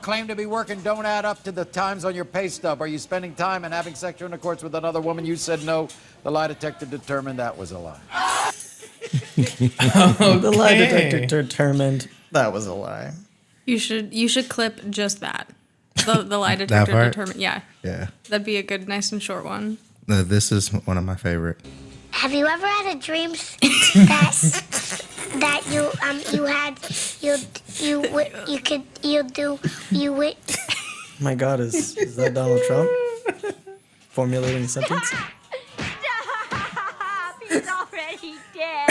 claim to be working don't add up to the times on your pay stub. Are you spending time and having sexual intercourse with another woman? You said no. The lie detector determined that was a lie. The lie detector determined that was a lie. You should clip just that. The lie detector determined. Yeah. Yeah. That'd be a good, nice and short one. No, this is one of my favorite. Have you ever had a dream that you My God, is that Donald Trump formulating a sentence? Stop! He's already dead.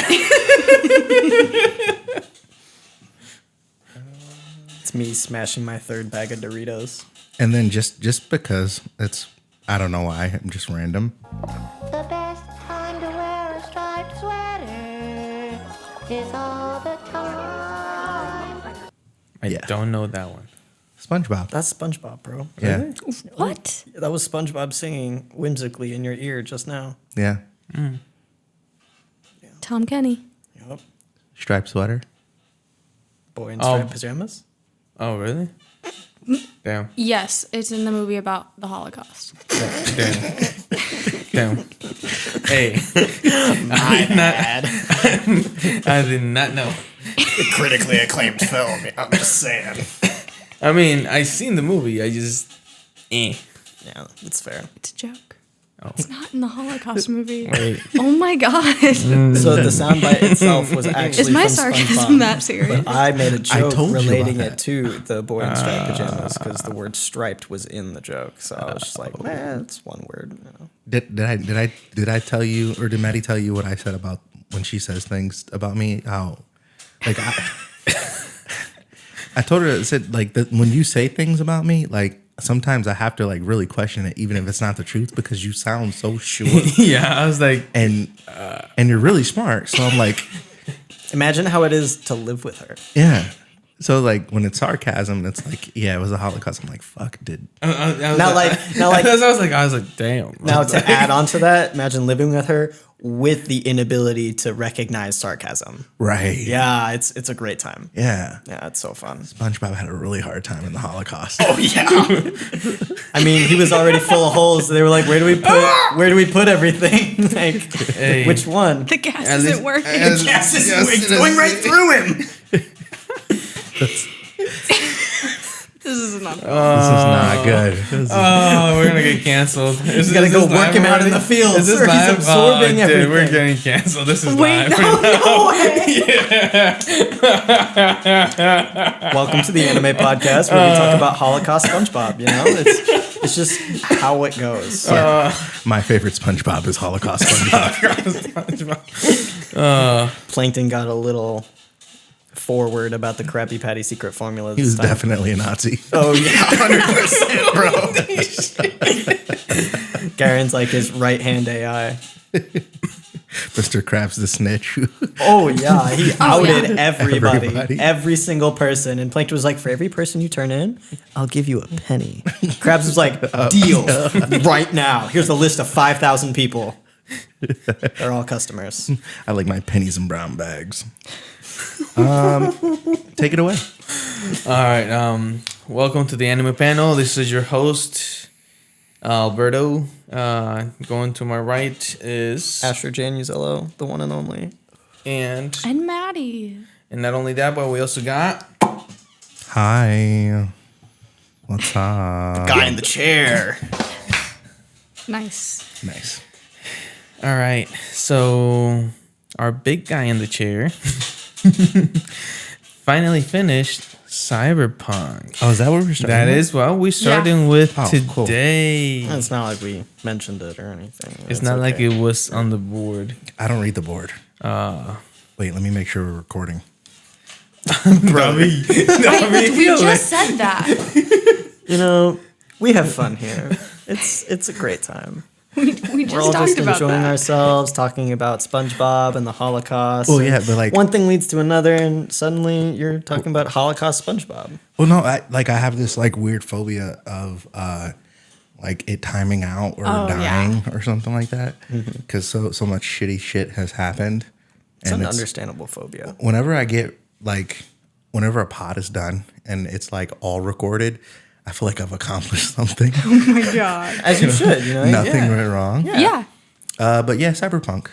It's me smashing my third bag of Doritos. And then just because it's, I don't know why, I'm just random. The best time to wear a striped sweater is all the time. I don't know that one. SpongeBob. That's SpongeBob, bro. Yeah. What? That was SpongeBob singing whimsically in your ear just now. Yeah. Tom Kenny. Yep. Striped sweater. Boy in striped pajamas. Oh, really? Damn. Yes, it's in the movie about the Holocaust. Damn. Hey. I did not know. Critically acclaimed film. I'm just saying. I mean, I seen the movie. I just, Yeah, it's fair. It's a joke. It's not in the Holocaust movie. Wait. Oh my god. So the soundbite itself was actually Is my from sarcasm SpongeBob, that serious? but I made a joke told you relating about it that. to the boy in striped pajamas because the word striped was in the joke. So I was just like, man, it's one word. You know? Did I tell you, or did Maddie tell you what I said about when she says things about me? How, like, I told her, I said, like, that when you say things about me, like, sometimes I have to, like, really question it, even if it's not the truth, because you sound so sure. Yeah, I was like, and you're really smart. So I'm like, Imagine how it is to live with her. yeah. So, like, when it's sarcasm, it's like, yeah, it was a Holocaust. I'm like, fuck, I was Now, like, I was like, damn. now to add on to that, imagine living with her with the inability to recognize sarcasm. right. Yeah, it's a great time. Yeah. Yeah, it's so fun. SpongeBob had a really hard time in the Holocaust. Oh yeah. I mean, he was already full of holes. They were like, where do we put everything? Like, Hey. which one? The gas At isn't least- working. Yes, it's going right through him. This is not. This is not good. Oh, we're gonna get canceled. You gotta go work him out in the field. Is this Sir, he's live? absorbing Dude, everything. we're getting canceled. This is Wait, live. no way. Welcome to the Anime Podcast, where we talk about Holocaust SpongeBob. You know, it's just how it goes. My favorite SpongeBob is Holocaust SpongeBob. Plankton got a little forward about the Krabby Patty secret formula. He This was time. definitely a Nazi. Oh yeah, 100%, bro. Garen's like his right hand AI. Mr. Krabs the snitch. Oh yeah, he outed everybody, Everybody. every single person. And Plankton was like, "For every person you turn in, I'll give you a penny." Krabs was like, "Deal, right now. Here's a list of 5,000 people. They're all customers." I like my pennies in brown bags. Take it away. All right. Welcome to the Anime Panel. This is your host, Alberto. Going to my right is Asher Januzello, the one and only. and Maddie. not only that, but we also got Hi. What's up? Guy in the chair. Nice. Nice. all right. So our big guy in the chair finally finished Cyberpunk. Oh, is that what we're starting That with? is what we're starting Yeah. with Oh, cool. today. It's not like we mentioned it or anything. It's not like it was on the board. I don't read the board. Wait, let me make sure we're recording. We just said that. You know, we have fun here. It's a great time. We We're just all talked just about enjoying that. ourselves, talking about SpongeBob and the Holocaust. Well, and yeah, but like, one thing leads to another, and suddenly you're talking about Holocaust SpongeBob. well, no, I have this like weird phobia of like it timing out or dying or something like that, because so much shitty shit has happened. It's an understandable phobia. Whenever I get like whenever a pod is done and it's like all recorded, I feel like I've accomplished something. Oh my god. As you should, you know. Nothing went wrong. Yeah. But yeah, Cyberpunk.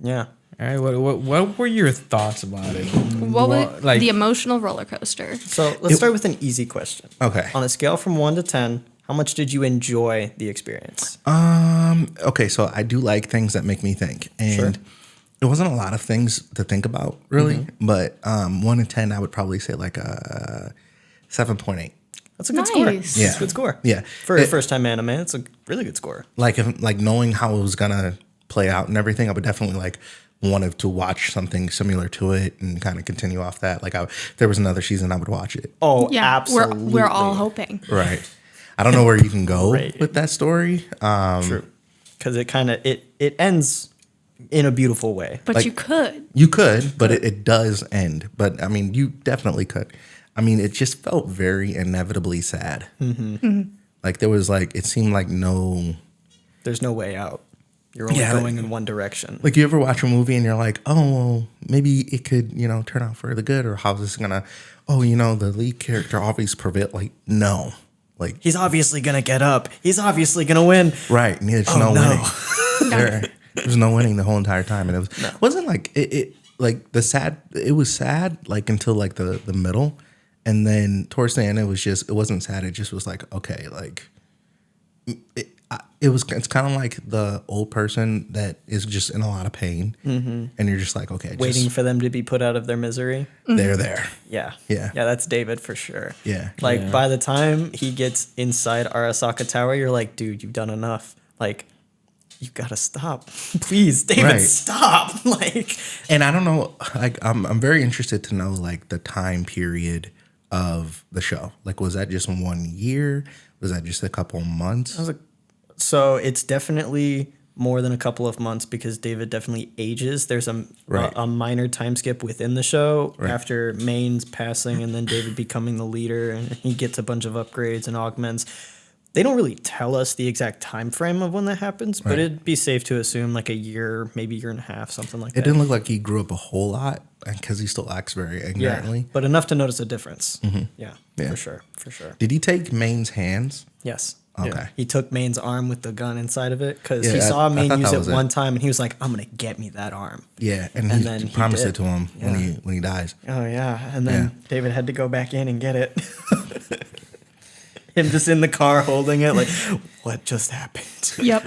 Yeah. All right, what were your thoughts about it? What was like the emotional roller coaster? So let's start with an easy question. Okay. On a scale from 1 to 10, how much did you enjoy the experience? Okay, so I do like things that make me think. And Sure. it wasn't a lot of things to think about, really. But 1 to 10, I would probably say like a 7.8. That's a good score. Nice. Yeah. That's a good score. Yeah. For a It- first time anime, it's a really good score. Like knowing how it was gonna play out and everything, I would definitely like wanted to watch something similar to it and kind of continue off that. Like if there was another season, I would watch it. Oh, Yeah. absolutely. We're all hoping. Right. I don't know where you can go Right. with that story. True. Because it kind of it ends in a beautiful way. But Like- you could. You could, but it does end. But I mean, you definitely could. I mean, it just felt very inevitably sad. Like there was like, it seemed like no. There's no way out. You're only Yeah, going in one direction. Like you ever watch a movie and you're like, oh, well, maybe it could, turn out for the good, or how's this gonna? Oh, the lead character always prevail. Like no, like He's obviously going to get up. He's obviously going to win. right. There's Oh, no no. winning. There's no winning the whole entire time, and it wasn't like it. Like the sad. It was sad like until like the middle, and then towards the end, it wasn't sad. It just was like okay, like it's kind of like the old person that is just in a lot of pain, and you're just like okay, Waiting just, for them to be put out of their misery. they're there. Yeah. Yeah. Yeah, that's David for sure. Yeah. Like by the time he gets inside Arasaka Tower, you're like, dude, you've done enough. Like, you gotta stop. Please, David, Right. stop. Like, And I don't know, like I'm very interested to know like the time period of the show. Like, was that just 1 year? Was that just a couple months? so it's definitely more than a couple of months because David definitely ages. There's Right. a minor time skip within the show Right. after Main's passing and then David becoming the leader, and he gets a bunch of upgrades and augments. They don't really tell us the exact time frame of when that happens, but Right. it'd be safe to assume like a year, maybe year and a half, something like It that. didn't look like he grew up a whole lot because he still acts very ignorantly. but enough to notice a difference. Yeah, Yeah. for sure. Did he take Main's hands? Yes. Okay. He took Main's arm with the gun inside of it because Yeah, he saw I Main thought use that it was one it. time and he was like, I'm going to get me that arm. Yeah, and And he then he promised did. it to him Yeah. when he dies. Oh, yeah. And then Yeah. David had to go back in and get it. Him just in the car holding it like, what just happened? Yep.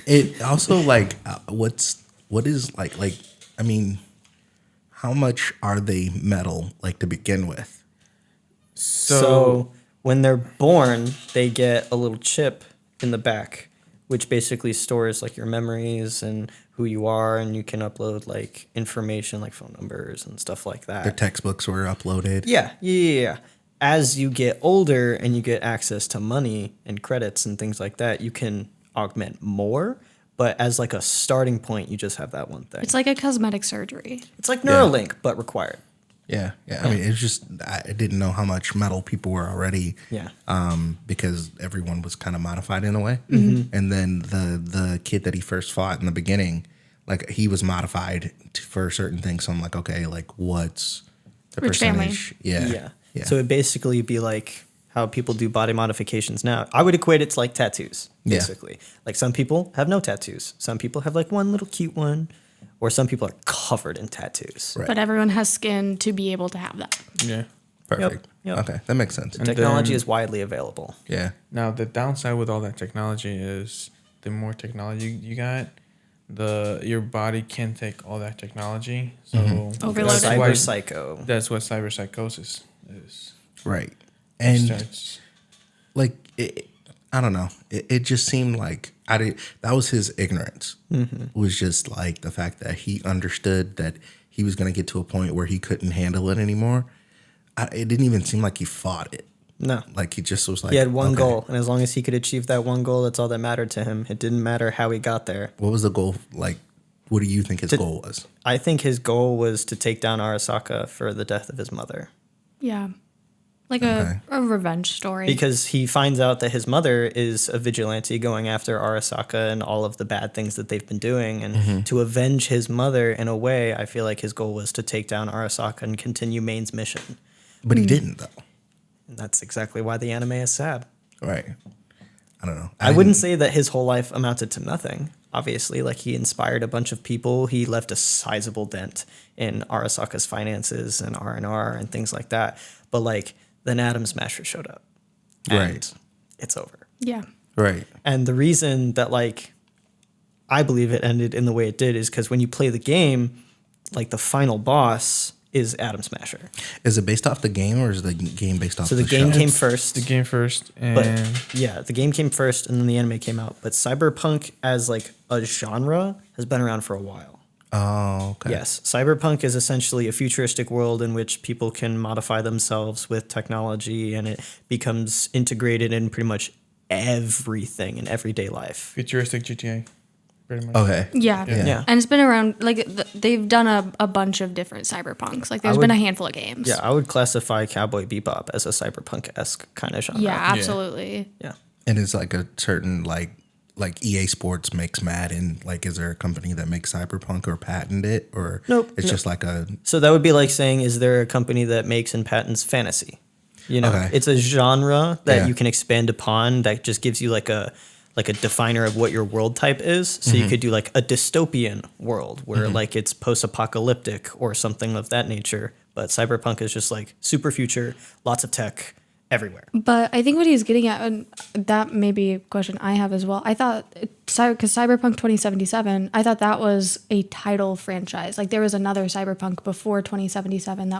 It also like what is like I mean, how much are they metal like to begin with? So when they're born, they get a little chip in the back, which basically stores like your memories and who you are, and you can upload like information like phone numbers and stuff like that. Their textbooks were uploaded. Yeah. As you get older and you get access to money and credits and things like that, you can augment more. But as like a starting point, you just have that one thing. It's like a cosmetic surgery. It's like Neuralink, but required. Yeah. I mean, it's just I didn't know how much metal people were already. Yeah. Because everyone was kind of modified in a way, and then the kid that he first fought in the beginning, like he was modified for certain things. So I'm like, okay, like what's the Rich family. percentage? Yeah. So it'd basically be like how people do body modifications now. I would equate it to like tattoos, Yeah. basically. Like some people have no tattoos. Some people have like one little cute one. Or some people are covered in tattoos. Right. But everyone has skin to be able to have that. Yeah. Perfect. Yep. Okay, that makes sense. Technology then- is widely available. Yeah. Now the downside with all that technology is the more technology you got, your body can take all that technology. So Overloaded. that's Cyber why- psycho. That's what cyberpsychosis is. Right. And Starts- like I don't know. It just seemed like that was his ignorance. Was just like the fact that he understood that he was going to get to a point where he couldn't handle it anymore. It didn't even seem like he fought it. No. Like he just was like He had one okay. goal, and as long as he could achieve that one goal, that's all that mattered to him. It didn't matter how he got there. What was the goal? Like, what do you think his goal was? I think his goal was to take down Arasaka for the death of his mother. Yeah. Like Okay. a revenge story. Because he finds out that his mother is a vigilante going after Arasaka and all of the bad things that they've been doing. And to avenge his mother, in a way, I feel like his goal was to take down Arasaka and continue Main's mission. But he didn't though. And that's exactly why the anime is sad. Right. I don't know. I wouldn't say that his whole life amounted to nothing. Obviously, like he inspired a bunch of people. He left a sizable dent in Arasaka's finances and R&R and things like that. But like then Atom Smasher showed up. And Right. it's over. Yeah. Right. And the reason that like I believe it ended in the way it did is because when you play the game, like the final boss is Atom Smasher. Is it based off the game or is the game based off So the game show? came first. The game first, and But yeah, the game came first and then the anime came out. But cyberpunk as like a genre has been around for a while. Oh, okay. Yes, cyberpunk is essentially a futuristic world in which people can modify themselves with technology and it becomes integrated in pretty much everything in everyday life. futuristic GTA, pretty much. Okay. Yeah. Yeah. And it's been around, like, they've done a bunch of different cyberpunks. Like, there's would- been a handful of games. Yeah, I would classify Cowboy Bebop as a cyberpunk-esque kind of genre. Yeah, absolutely. Yeah. And it's like a certain like EA Sports makes Madden. Like, is there a company that makes Cyberpunk or patent it, or Nope. It's just like a So that would be like saying, is there a company that makes and patents fantasy? You know, Okay. it's a genre that Yeah. you can expand upon that just gives you like a definer of what your world type is. So you could do like a dystopian world where like it's post-apocalyptic or something of that nature. But cyberpunk is just like super future, lots of tech everywhere. But I think what he's getting at, and that may be a question I have as well. I thought, because Cyberpunk 2077, I thought that was a title franchise. Like there was another Cyberpunk before 2077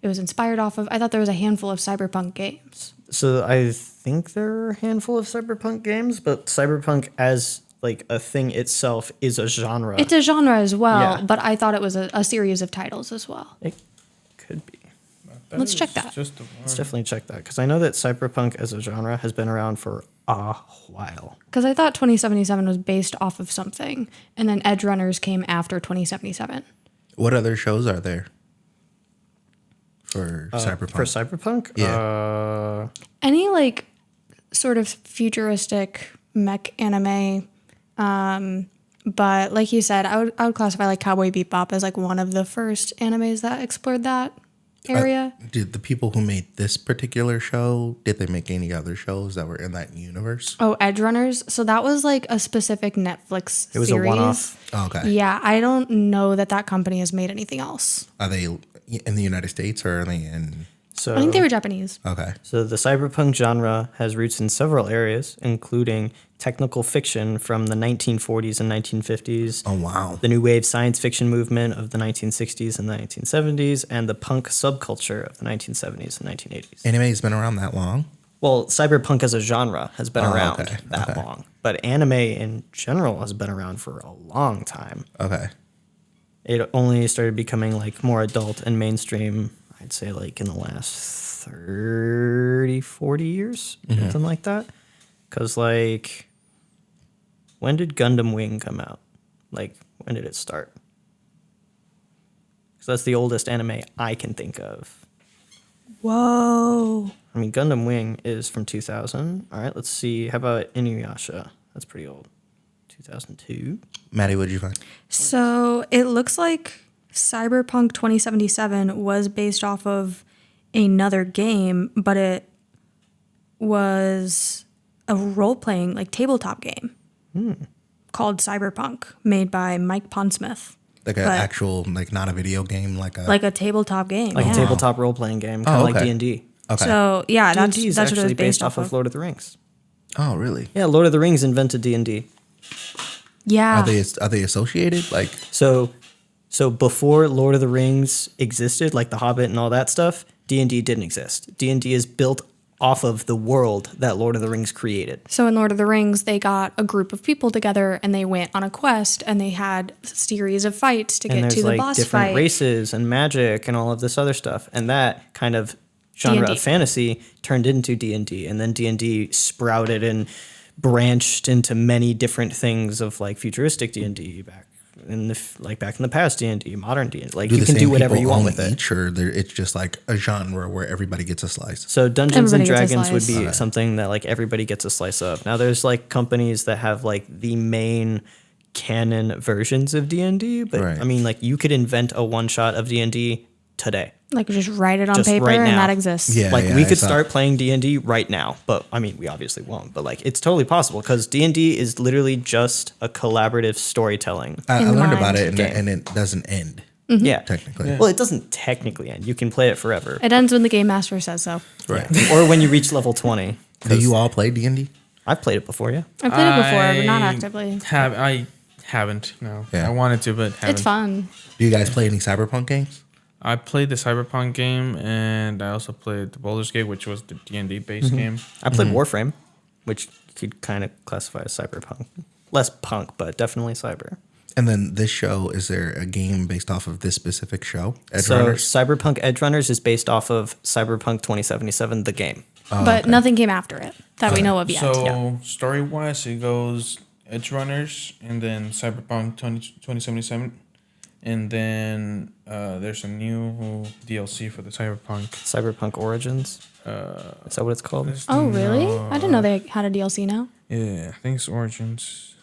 it was inspired off of. I thought there was a handful of Cyberpunk games. So I think there are a handful of cyberpunk games, but cyberpunk as like a thing itself is a genre. It's a genre as well, Yeah. but I thought it was a series of titles as well. It could be. Let's check is that. Just the Let's one. definitely check that because I know that cyberpunk as a genre has been around for a while. Because I thought 2077 was based off of something, and then Edge Runners came after 2077. what other shows are there for Cyberpunk? For cyberpunk, Yeah. Any like sort of futuristic mech anime, but like you said, I would classify like Cowboy Bebop as like one of the first animes that explored that area. Did the people who made this particular show, did they make any other shows that were in that universe? Oh, Edge Runners. So that was like a specific Netflix it was series. a one-off. Oh, okay. Yeah, I don't know that company has made anything else. Are they in the United States or are they in? So I think they were Japanese. Okay. So the cyberpunk genre has roots in several areas, including technical fiction from the 1940s and 1950s. Oh, wow. The new wave science fiction movement of the 1960s and the 1970s, and the punk subculture of the 1970s and 1980s. Anime's been around that long? Well, cyberpunk as a genre has been Oh, around okay, that okay. long, but anime in general has been around for a long time. Okay. It only started becoming like more adult and mainstream, I'd say like in the last 30, 40 years, something like that. Because like, when did Gundam Wing come out? Like, when did it start? Because that's the oldest anime I can think of. Whoa. I mean, Gundam Wing is from 2000. All right, let's see. How about Inuyasha? That's pretty old. 2002. Maddie, what did you find? So it looks like Cyberpunk 2077 was based off of another game, but it was a role-playing, like tabletop game called Cyberpunk, made by Mike Pondsmith. Like an But- actual, like not a video game, like a. Like a tabletop game. Like yeah. a tabletop role-playing game, kind of like okay. D&D. Okay. So yeah, that's D&D is what it was actually based off of. Lord of the Rings. Oh, really? Yeah, Lord of the Rings invented D&D. Yeah. Are they associated? Like, So before Lord of the Rings existed, like The Hobbit and all that stuff, D&D didn't exist. D&D is built off of the world that Lord of the Rings created. So in Lord of the Rings, they got a group of people together and they went on a quest and they had a series of fights to And get there's to the like boss different fight. races and magic and all of this other stuff. And that kind of genre D&D. of fantasy turned into D&D. And then D&D sprouted and branched into many different things of like futuristic D&D back in the past D&D, modern D&D. Like you the can same do whatever people you want own with it. each, or it's just like a genre where everybody gets a slice. So Dungeons and Everybody gets a Dragons would slice. be something that like everybody gets a slice of. Now there's like companies that have like the main canon versions of D&D, but Right. I mean like you could invent a one shot of D&D today. Like just write it on Just paper right and now. that exists. Yeah. Like we I could saw- start playing D&D right now, but I mean, we obviously won't. But like, it's totally possible because D&D is literally just a collaborative storytelling. I In learned mind. about it, Game. and it doesn't end. Yeah, Technically. Well, it doesn't technically end. You can play it forever, It ends when the game master says so. Right. or when you reach level 20. Do you all play D&D? I've played it before, yeah. I've played it before, but not actively. I haven't. No, Yeah. I wanted to, but haven't. It's fun. Do you guys play any Cyberpunk games? I played the Cyberpunk game, and I also played the Baldur's Gate, which was the D&D based game. I played Warframe, which you could kind of classify as cyberpunk. Less punk, but definitely cyber. And then this show, is there a game based off of this specific show? Edge So Runners? Cyberpunk Edge Runners is based off of Cyberpunk 2077, the game. But nothing came after it that we know of yet. So Yeah. story wise, it goes Edge Runners, and then Cyberpunk 2077, and then there's a new DLC for the Cyberpunk. Cyberpunk Origins. Is that what it's called? Oh, really? I didn't know they had a DLC now. Yeah, I think it's Origins.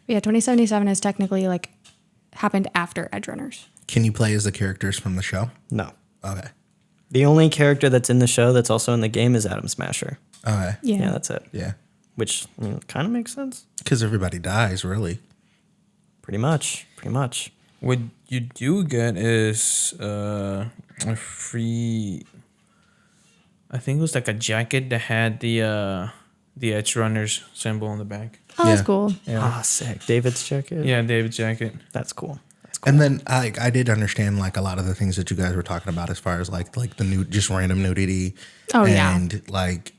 But yeah, 2077 is technically like happened after Edge Runners. Can you play as the characters from the show? No. Okay. The only character that's in the show that's also in the game is Atom Smasher. Okay. Yeah. Yeah, that's it. Yeah. Which kind of makes sense. Because everybody dies, really. Pretty much. Pretty much. What you do get is a free. I think it was like a jacket that had the Edge Runners symbol on the back. Oh, that's Yeah. cool. Ah, sick. David's jacket. Yeah, David's jacket. That's cool. And then I did understand like a lot of the things that you guys were talking about as far as like the new just random nudity. Oh, yeah. And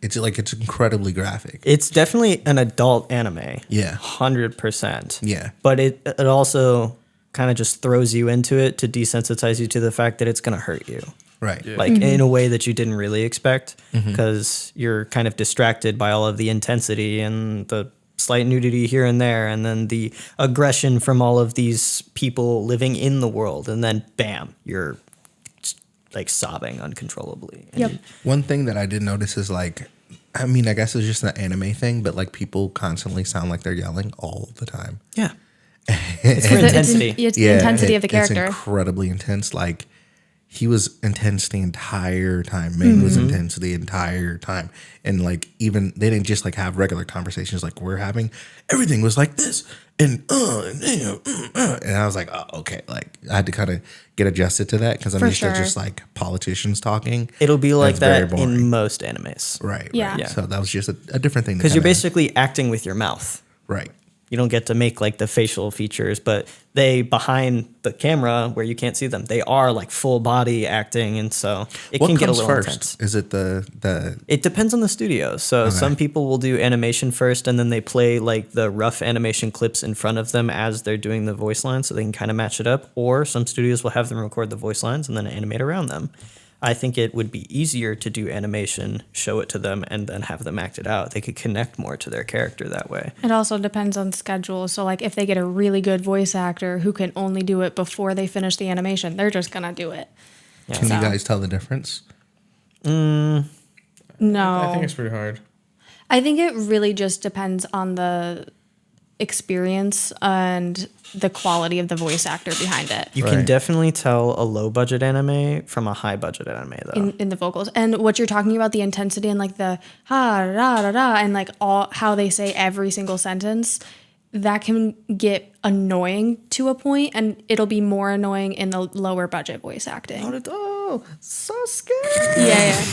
it's incredibly graphic. It's definitely an adult anime. Yeah. 100%. Yeah. But it also kind of just throws you into it to desensitize you to the fact that it's going to hurt you. Right. Yeah. Like in a way that you didn't really expect because you're kind of distracted by all of the intensity and the slight nudity here and there and then the aggression from all of these people living in the world and then bam, you're like sobbing uncontrollably. And Yep. One thing that I did notice is like, I mean, I guess it's just an anime thing, but like people constantly sound like they're yelling all the time. Yeah. It's for It's intensity. It's the intensity of the It's character. incredibly intense. Like he was intense the entire time. Maine was intense the entire time. And like even they didn't just like have regular conversations like we're having. Everything was like this and I was like, oh, okay. Like I had to kind of get adjusted to that because I'm For used to sure. just like politicians talking. It'll be like That's very that boring. in most animes. Right. Yeah. Right. Yeah. So that was just a different thing. to Because you're kinda- basically acting with your mouth. right. You don't get to make like the facial features, but they behind the camera where you can't see them, they are like full body acting, and so it What can get a comes little first? intense. Is it the It depends on the studio. So some people will do animation first, and then they play like the rough animation clips in front of them as they're doing the voice lines, so they can kind of match it up. Or some studios will have them record the voice lines and then animate around them. I think it would be easier to do animation, show it to them, and then have them act it out. They could connect more to their character that way. It also depends on schedule. So, like, if they get a really good voice actor who can only do it before they finish the animation, they're just gonna do it. Can So- you guys tell the difference? No, I think it's pretty hard. I think it really just depends on the experience and the quality of the voice actor behind it You can Right. definitely tell a low budget anime from a high budget anime, though. in the vocals. And what you're talking about, the intensity and like the ha da da da and like all how they say every single sentence, that can get annoying to a point, and it'll be more annoying in the lower budget voice acting. Oh, so scary. Yeah.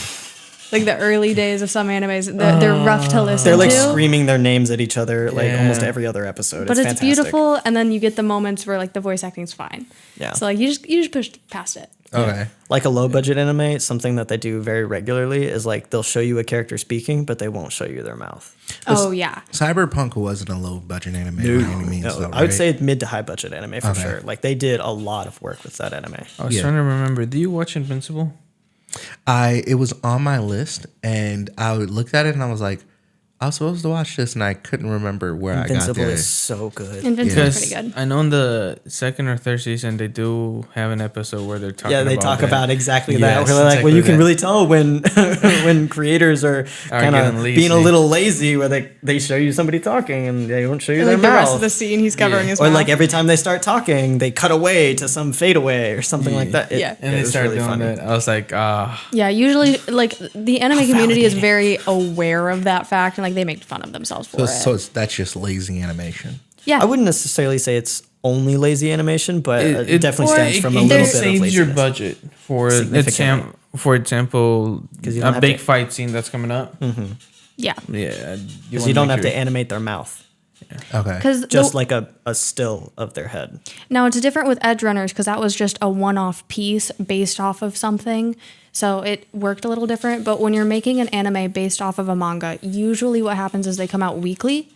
Like the early days of some animes, they're rough to listen They're like to. screaming their names at each other like Yeah. almost every other episode. But it's fantastic. beautiful, and then you get the moments where like the voice acting's fine. Yeah. So like you just push past it. Okay. Like a low budget anime, something that they do very regularly is like they'll show you a character speaking, but they won't show you their mouth. Oh yeah. Cyberpunk wasn't a low budget anime by any means. No, though, I would right? say it's mid to high budget anime for Okay. sure. Like they did a lot of work with that anime. I was Yeah. trying to remember. Do you watch Invincible? it was on my list, and I looked at it and I was like, I was supposed to watch this and I couldn't remember where I got Invincible there. is so good. Invincible's Because pretty good. I know in the second or third season they do have an episode where they're talking. Yeah, they about talk that. about exactly that. Yes, Where they're like, well, exactly you can that. really tell when when creators are kind getting of lazy. being a little lazy, where they show you somebody talking and they don't show you their Like the mouth. rest of the scene, he's covering his or mouth. like every time they start talking, they cut away to some fade away or something like that. Yeah. And it they was started really doing funny. that. I was like, Yeah, usually like the anime community is very aware of that fact and like they make fun of themselves for That's just lazy animation. Yeah. I wouldn't necessarily say it's only lazy animation, but it definitely or stems from a it little bit of saves your laziness. budget for Significantly. for example, 'Cause you don't a have big to- fight scene that's coming up. Yeah. Yeah, Because you don't have to animate their mouth, Okay. Because just like a still of their head. now it's different with Edge Runners because that was just a one-off piece based off of something. So it worked a little different. But when you're making an anime based off of a manga, usually what happens is they come out weekly.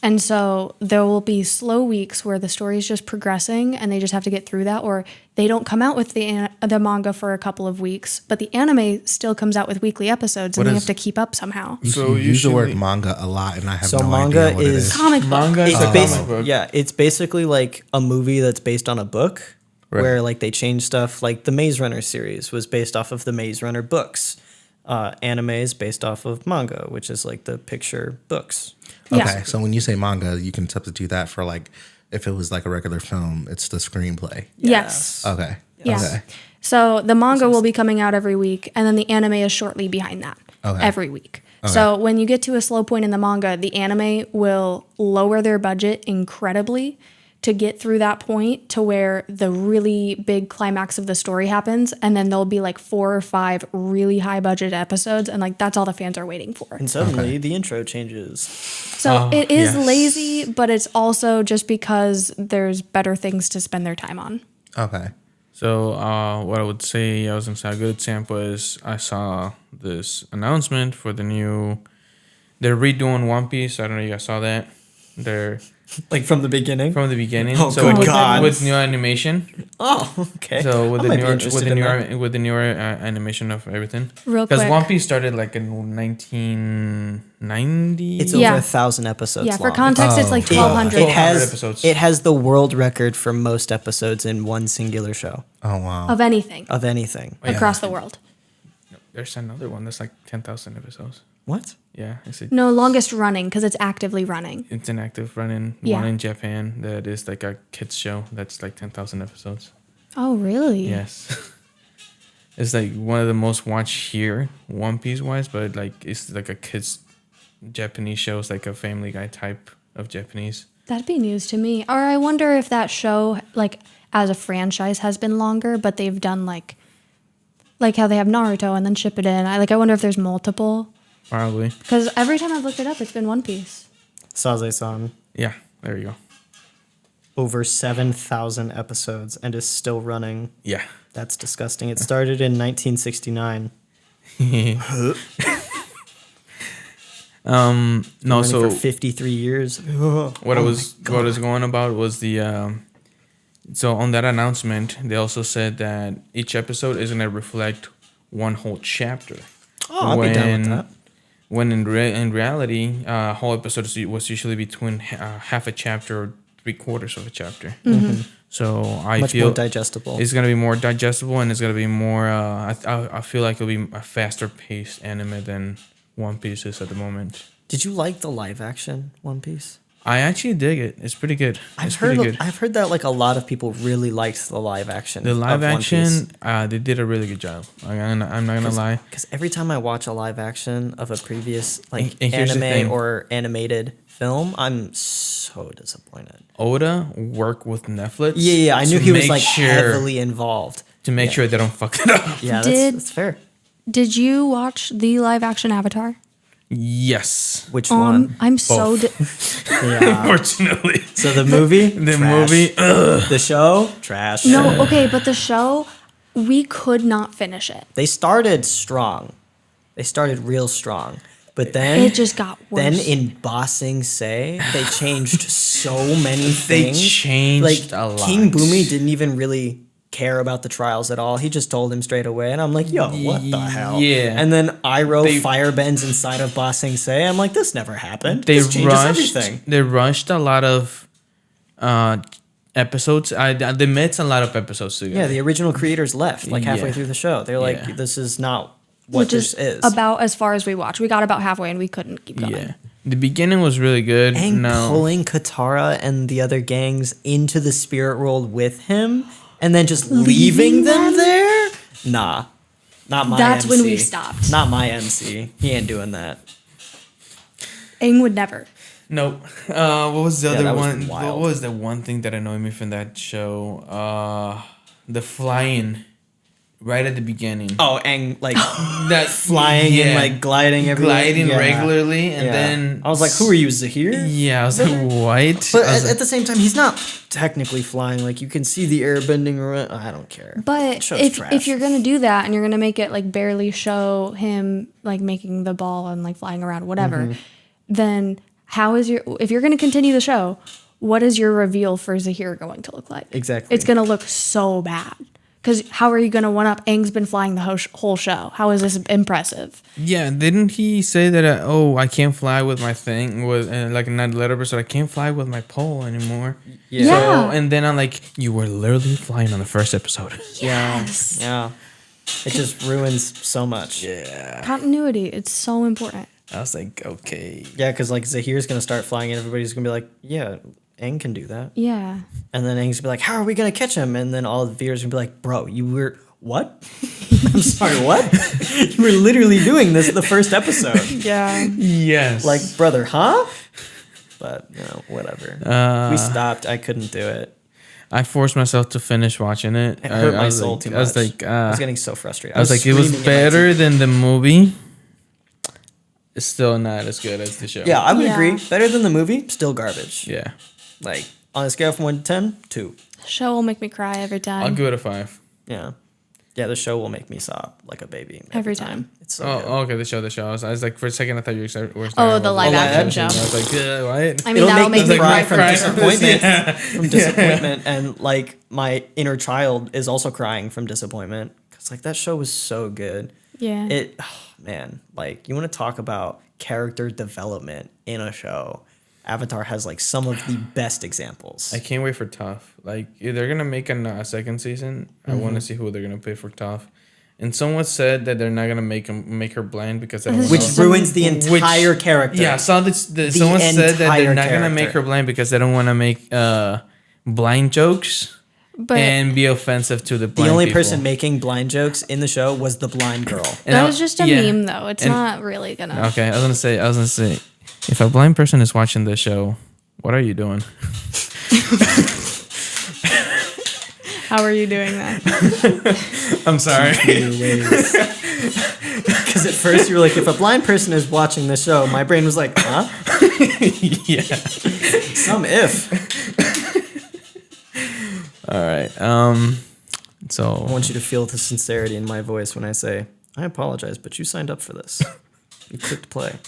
And so there will be slow weeks where the story is just progressing and they just have to get through that, or they don't come out with the manga for a couple of weeks, but the anime still comes out with weekly episodes and What they is- have to keep up somehow. So you use the word usually- manga a lot, and I have So no manga idea what it is- is. Comic book. Manga is It's a basi- comic book. Yeah, it's basically like a movie that's based on a book, Right. where like they change stuff. Like the Maze Runner series was based off of the Maze Runner books. Anime is based off of manga, which is like the picture books. Yeah. Okay, so when you say manga, you can substitute that for like if it was like a regular film, it's the screenplay. Yes. Okay. Yeah. Okay. So the manga will be coming out every week, and then the anime is shortly behind that Okay. every week. So when you get to a slow point in the manga, the anime will lower their budget incredibly to get through that point to where the really big climax of the story happens, and then there'll be like 4 or 5 really high budget episodes, and like that's all the fans are waiting for. And suddenly the intro changes. So it is yes. lazy, but it's also just because there's better things to spend their time on. Okay. So what I would say, I was gonna say a good example is I saw this announcement for they're redoing One Piece. I don't know if you guys saw that. They're Like from the beginning. from the beginning. Oh, so good with, God. with new animation. Oh, okay. So with I the might be newer interested in that. with the newer animation of everything. Real Because quick. One Piece started like in 1990. It's Yeah. over 1,000 episodes Yeah, for long. context, it's like Oh, 1,200. It has episodes. it has the world record for most episodes in one singular show Oh wow. of anything of anything. across the world. There's another one that's like 10,000 episodes. What? Yeah, No, longest running because it's actively running. it's an active running Yeah. one in Japan that is like a kids show that's like 10,000 episodes. Oh, really? Yes. It's like one of the most watched here, One Piece wise, but like it's like a kids Japanese show. It's like a Family Guy type of Japanese. That'd be news to me. Or I wonder if that show, like as a franchise, has been longer, but they've done like how they have Naruto and then Shippuden. I wonder if there's multiple. Probably. Because every time I've looked it up, it's been One Piece. Saze-san. Yeah, there you go. Over 7,000 episodes and is still running. Yeah. That's disgusting. It started in 1969. No, Running so for 53 years. what I was going about was the so on that announcement they also said that each episode is gonna reflect one whole chapter. Oh, I'd be down with that. When in reality, a whole episode was usually between half a chapter or 3/4 of a chapter. So I Much feel more digestible. it's gonna be more digestible and it's gonna be more. I feel like it'll be a faster paced anime than One Piece is at the moment. Did you like the live action One Piece? I actually dig it. It's pretty good. It's pretty good. I've heard that like a lot of people really liked the live action. The live action, they did a really good job. I'm not gonna lie. Because every time I watch a live action of a previous like And here's the anime thing. or animated film, I'm so disappointed. Oda worked with Netflix. Yeah, I knew to he was make like sure- heavily involved. to make sure they don't fuck it up. Yeah, Did- that's fair. Did you watch the live action Avatar? Yes, Which one? I'm so. Yeah. unfortunately, So the movie, the trash. movie. The show, trash. No, okay, but the show, we could not finish it. They started strong. They started real strong, but then It just got worse. Then in Bossing Say, they changed so many They things. changed like a lot. King Boomy didn't even really care about the trials at all. He just told him straight away, and I'm like, yo, what the hell? Yeah. And then Iroh firebends inside of Ba Sing Se. I'm like, this never happened. They This changes everything. They rushed a lot of episodes. They missed a lot of episodes together. Yeah, the original creators left like halfway Yeah. through the show. They're like, Yeah. this is not what Which this is is. about as far as we watched. We got about halfway and we couldn't keep going. Yeah. The beginning was really good. Aang No. pulling Katara and the other gangs into the spirit world with him and then just leaving them there? Nah. Not my That's MC. when we stopped. Not my MC. He ain't doing that. Aang would never. Nope. What was the Yeah, other that was one? What wild. was the one thing that annoyed me from that show? The flying right at the beginning. Oh, Aang, like, That flying and, like, gliding everywhere. gliding Yeah. regularly, and Yeah. then I was like, who are you, Zahir? Yeah, I was like, what? But I was at the same time, he's not technically flying. Like, you can see the air bending around. I don't care. But Show's if trash. you're gonna do that and you're gonna make it like barely show him like making the ball and like flying around, whatever, Mm-hmm. then how is if you're gonna continue the show, what is your reveal for Zahir going to look like? Exactly. It's gonna look so bad. Because how are you gonna one up? Aang's been flying the whole show. How is this impressive? Yeah, didn't he say that? I can't fly with my thing with like in that letter episode. I can't fly with my pole anymore. Yeah. So, Yeah. and then I'm like, you were literally flying on the first episode. Yes. Yeah. It just ruins so much. Yeah. Continuity. It's so important. I was like, okay. Yeah, because like Zahir's gonna start flying and everybody's gonna be like, yeah, Aang can do that. Yeah. And then Aang's gonna be like, how are we gonna catch him? And then all the viewers gonna be like, bro, you were what? I'm sorry, what? You were literally doing this the first episode. Yeah. Yes. Like, brother, huh? But you know, whatever. We stopped. I couldn't do it. I forced myself to finish watching it. It hurt I my was soul like, too much. I was like, I was getting so frustrated. I was like, it was screaming in my better TV. than the movie. It's still not as good as the show. Yeah, I would Yeah. agree. Better than the movie. Still garbage. Yeah. Like on a scale from 1 to 10, 2. Show will make me cry every time. I'll give it a 5. Yeah. Yeah, the show will make me sob like a baby Every time. It's so Oh, good. okay. The show. I was like, for a second, I thought you were starting. Oh, the live action show. I was like, what? I mean, It'll that'll make make me me cry cry from cry. disappointment. Yeah. From disappointment, and like my inner child is also crying from disappointment because like that show was so good. Yeah. It, oh, man, like you want to talk about character development in a show. Avatar has like some of the best examples. I can't wait for Toph. Like, if they're gonna make a second season, I want to see who they're gonna pay for Toph. And someone said that they're not gonna make her blind because they don't which know. ruins the entire character. Yeah, I saw this. Someone said that they're entire not gonna make character. her blind because they don't want to make blind jokes but and be offensive to the The blind only people. person making blind jokes in the show was the blind girl. And that I- was just a yeah. meme, though. It's And- not really gonna. Okay, I was gonna say, if a blind person is watching this show, what are you doing? How are you doing that? I'm sorry. Because at first you were like, if a blind person is watching this show, my brain was like, huh? Yeah. Some if. All right. I So want you to feel the sincerity in my voice when I say, I apologize, but you signed up for this. You clicked play.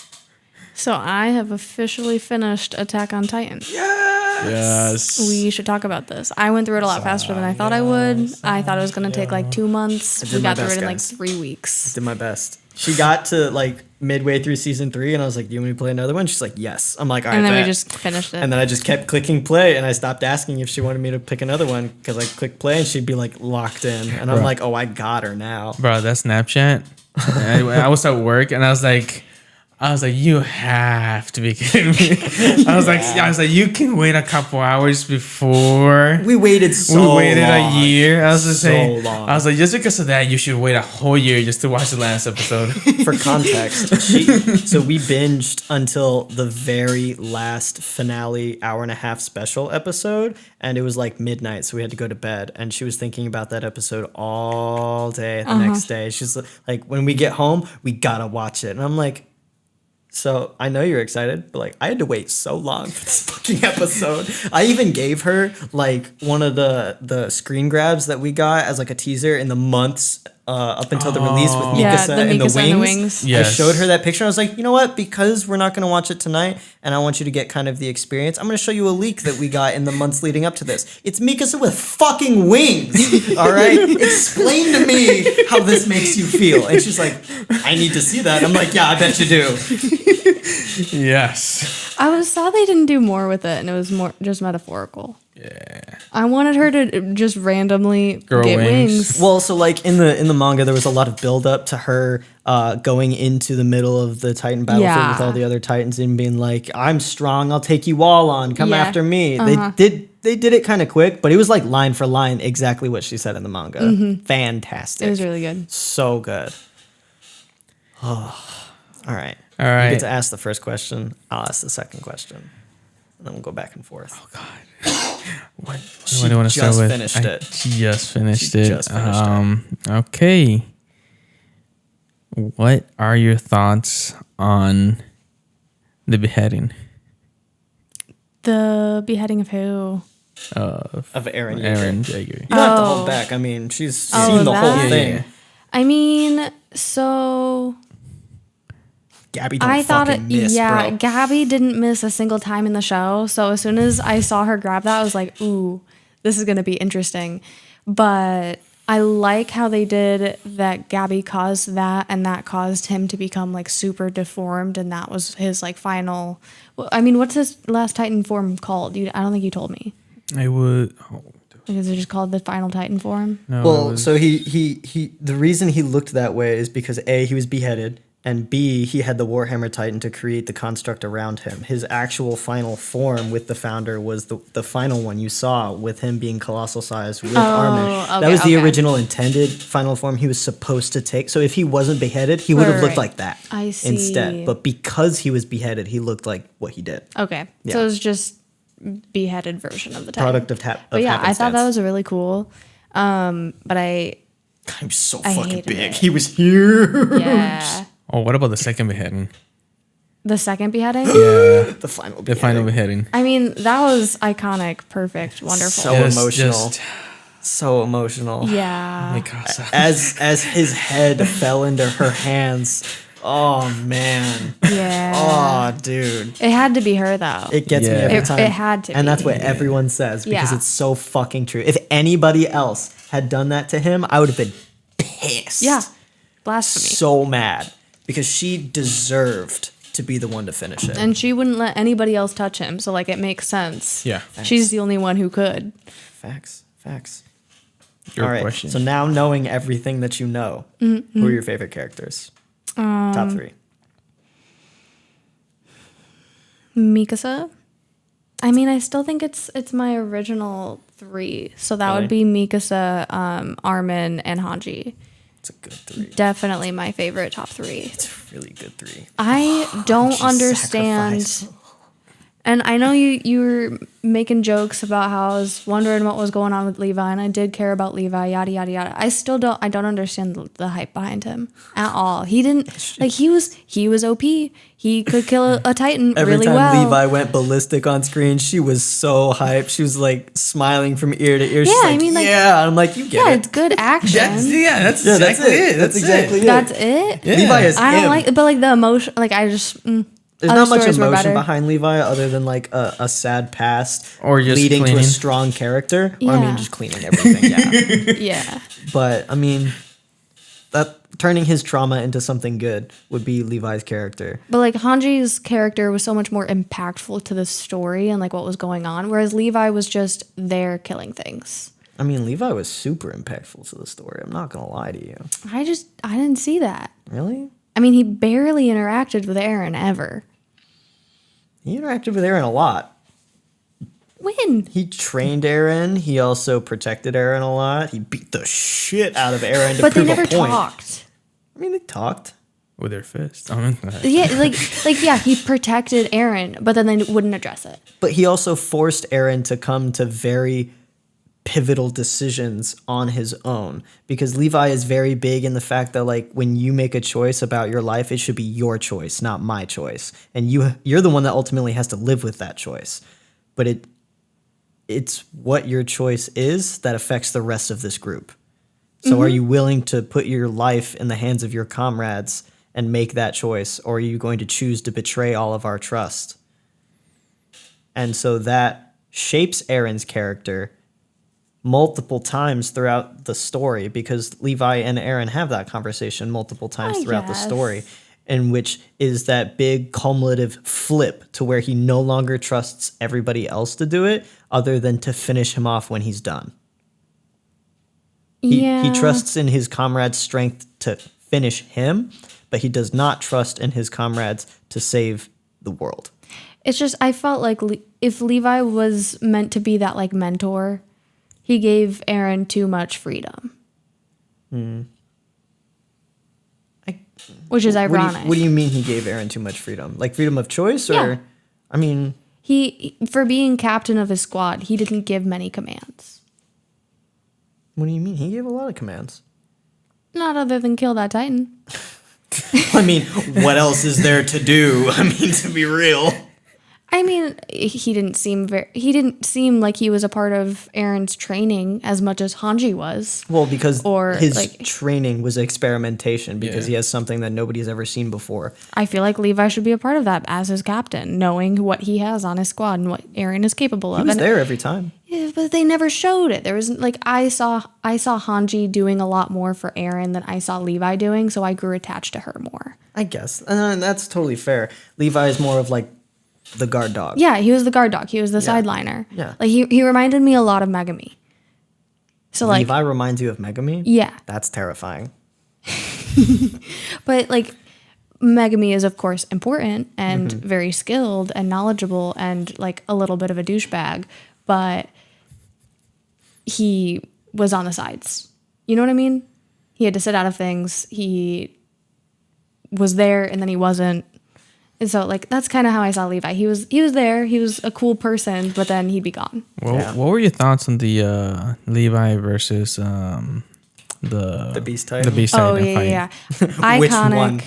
So I have officially finished Attack on Titan. yes. We should talk about this. I went through it a lot faster than I thought I would. I thought it was going to take like 2 months. did We my got through best, it in like guys. 3 weeks. Did my best. She got to like midway through season 3, and I was like, do you want me to play another one? She's like, yes. I'm like, all right. And then we bet." just finished it. And then I just kept clicking play, and I stopped asking if she wanted me to pick another one because I clicked play, and she'd be like locked in, and I'm Bro. like, oh, I got her now. Bro, that Snapchat. I was at work and I was like, you have to be kidding me. I was like, you can wait a couple hours before. We waited so We waited long. a year. I was just So saying. long. I was like, just because of that, you should wait a whole year just to watch the last episode. For context, so we binged until the very last finale hour-and-a-half special episode, and it was like midnight, so we had to go to bed. And she was thinking about that episode all day the next day. She's like, when we get home, we gotta watch it. And I'm like, so I know you're excited, but like I had to wait so long for this fucking episode. I even gave her like one of the screen grabs that we got as like a teaser in the months up until the release with Mikasa, Yeah, the and, the Mikasa and the wings. wings. Yes. I showed her that picture. I was like, you know what? Because we're not going to watch it tonight, and I want you to get kind of the experience, I'm going to show you a leak that we got in the months leading up to this. It's Mikasa with fucking wings. All right? Explain to me how this makes you feel. And she's like, I need to see that. I'm like, yeah, I bet you do. Yes. I was sad they didn't do more with it, and it was more just metaphorical. Yeah. I wanted her to just randomly Grow get wings. wings. Well, so like in the manga, there was a lot of build up to her going into the middle of the Titan battlefield Yeah. with all the other Titans and being like, "I'm strong. I'll take you all on. Come Yeah. after me." Uh-huh. They did it kind of quick, but it was like line for line exactly what she said in the manga. Fantastic. It was really good. So good. Oh, all right. All You right. get to ask the first question. I'll ask the second question, and then we'll go back and forth. What She do I want to start just with? finished I it. just finished She it. just finished it. Okay. What are your thoughts on the beheading The beheading of who? of Of Aaron Yeager. Aaron Yeager? You don't have to Oh. hold back. I mean, she's Oh, seen the whole that? thing. Yeah. I mean, so Gabby don't I thought fucking miss, yeah, bro. Gabby didn't miss a single time in the show. So as soon as I saw her grab that, I was like, ooh, this is gonna be interesting. But I like how they did that. Gabby caused that, and that caused him to become like super deformed, and that was his like final. Well, I mean, what's his last Titan form called? I don't think you told me. I would. Oh, Like, is it just called the final Titan form? no, it Well, was- so he the reason he looked that way is because A, he was beheaded, and B, he had the Warhammer Titan to create the construct around him. His actual final form with the founder was the final one you saw with him being colossal size with armor. That okay, was the okay. original intended final form he was supposed to take. So if he wasn't beheaded, he would have Right, looked right. like that I see. instead. But because he was beheaded, he looked like what he did. Okay, Yeah. so it was just beheaded version of the Titan. Product of But yeah, I thought that happenstance. was really cool. But I He was so I fucking hated big. it. He was here. yeah. oh, what about the second beheading? The second beheading? Yeah, The final. the final beheading. I mean, that was iconic, perfect, wonderful. So emotional. Just, So emotional. yeah. Mikasa. As his head fell into her hands. Oh man. Yeah. Oh dude. It had to be her though. It gets me Yeah. every It- time. it had to And that's be. what everyone says because Yeah. it's so fucking true. If anybody else had done that to him, I would have been pissed. Yeah. Blasphemy. So mad because she deserved to be the one to finish it. And she wouldn't let anybody else touch him, so like it makes sense. Yeah. She's the only one who could. Facts. Your All right. question. So now knowing everything that you know, Mm-hmm. who are your favorite characters? Top 3. Mikasa. I mean, I still think it's my original 3. So that Really? would be Mikasa, Armin, and Hanji. It's a good 3. Definitely my favorite top 3. It's a really good 3. I don't She understand. sacrificed. And I know you were making jokes about how I was wondering what was going on with Levi, and I did care about Levi, yada yada yada. I don't understand the hype behind him at all. He didn't like he was OP. He could kill a Titan Every really time well. Levi went ballistic on screen, she was so hyped. She was like smiling from ear to ear. She's Yeah, I like, mean, like- yeah. I'm like, you get yeah, it. it's good action. that's Yeah, that's exactly it. That's exactly it. That's it. Yeah. Levi is I don't him. like, but like the emotion, like I just. There's other not much stories were emotion better. behind Levi other than like a sad past Or just leading to cleaning. a strong character. Or I Yeah. mean, just cleaning everything. Yeah. Yeah, But I mean, that turning his trauma into something good would be Levi's character. but like Hanji's character was so much more impactful to the story and like what was going on, whereas Levi was just there killing things. I mean, Levi was super impactful to the story. I'm not gonna lie to you. I didn't see that. Really? I mean, he barely interacted with Aaron ever. He interacted with Aaron a lot. When? He trained Aaron. He also protected Aaron a lot. He beat the shit out of Aaron to But they prove never a point. talked. I mean, they talked. with their fist. I mean, Yeah, like yeah, he protected Aaron, but then they wouldn't address it. But he also forced Aaron to come to very pivotal decisions on his own because Levi is very big in the fact that like when you make a choice about your life, it should be your choice, not my choice. And you're the one that ultimately has to live with that choice. But it's what your choice is that affects the rest of this group. So are you willing to put your life in the hands of your comrades and make that choice, or are you going to choose to betray all of our trust? And so that shapes Aaron's character multiple times throughout the story, because Levi and Aaron have that conversation multiple times I throughout the guess. story, in which is that big cumulative flip to where he no longer trusts everybody else to do it other than to finish him off when he's done. He trusts in his comrades' strength to finish him, but he does not trust in his comrades to save the world. It's just I felt like if Levi was meant to be that like mentor, he gave Aaron too much freedom. Which is ironic. What do you mean he gave Aaron too much freedom? Like freedom of choice, or Yeah. I mean, He for being captain of his squad, he didn't give many commands. what do you mean? He gave a lot of commands. Not other than kill that Titan. I mean, what else is there to do? I mean, to be real. I mean, he didn't seem like he was a part of Aaron's training as much as Hanji was. Well, because Or, his like- training was experimentation, because Yeah. he has something that nobody's ever seen before. I feel like Levi should be a part of that as his captain, knowing what he has on his squad and what Aaron is capable of. He was And- there every time. Yeah, but they never showed it. There was like I saw Hanji doing a lot more for Aaron than I saw Levi doing, so I grew attached to her more. I guess. And that's totally fair. Levi is more of like the guard dog. Yeah, he was the guard dog. He was the sideliner. Yeah. Like he reminded me a lot of Megami. So like Levi reminds you of Megami? yeah, That's terrifying. but like Megami is of course important and Mm-hmm. very skilled and knowledgeable and like a little bit of a douchebag, but he was on the sides. You know what I mean? He had to sit out of things. He was there and then he wasn't. And so like that's kind of how I saw Levi. He was there. He was a cool person, but then he'd be gone. What were your thoughts on the Levi versus the Beast The Titan? Beast Oh Titan fight? yeah. Iconic. Which one?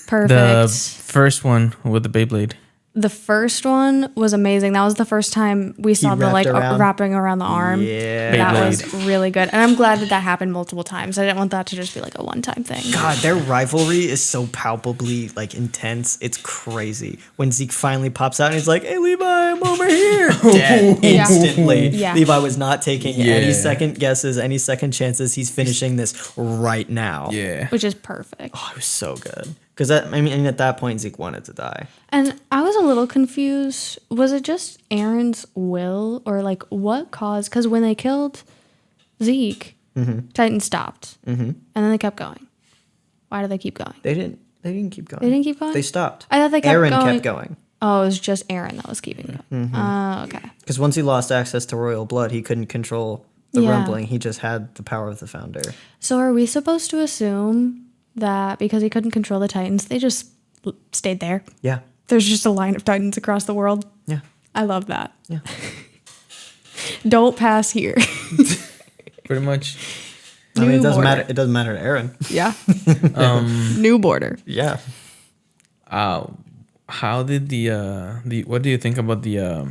Perfect. The first one with the Beyblade. The first one was amazing. That was the first time we saw the wrapped like around? wrapping around the arm. Yeah. That Beyblade. was really good. And I'm glad that happened multiple times. I didn't want that to just be like a one-time thing. God, their rivalry is so palpably like intense. It's crazy. When Zeke finally pops out and he's like, "Hey, Levi, I'm over here," dead Yeah. instantly. Yeah. Levi was not taking any Yeah. second guesses, any second chances. He's finishing this right now. Yeah. Which is perfect. Oh, it was so good. Because I mean, at that point, Zeke wanted to die. And I was a little confused. Was it just Aaron's will or like what caused? Because when they killed Zeke, Titan stopped. And then they kept going. Why did they keep going? They didn't keep going. They didn't keep going? They stopped. I thought they kept Aaron going. kept going. Oh, it was just Aaron that was keeping going. Oh, okay. Because once he lost access to royal blood, he couldn't control the Yeah. rumbling. He just had the power of the founder. So are we supposed to assume that because he couldn't control the Titans, they just stayed there? Yeah. There's just a line of Titans across the world. Yeah. I love that. Yeah. Don't pass here. Pretty much. I mean, it New doesn't border. matter. It doesn't matter to Aaron. Yeah. New border. Yeah. How did the what do you think about the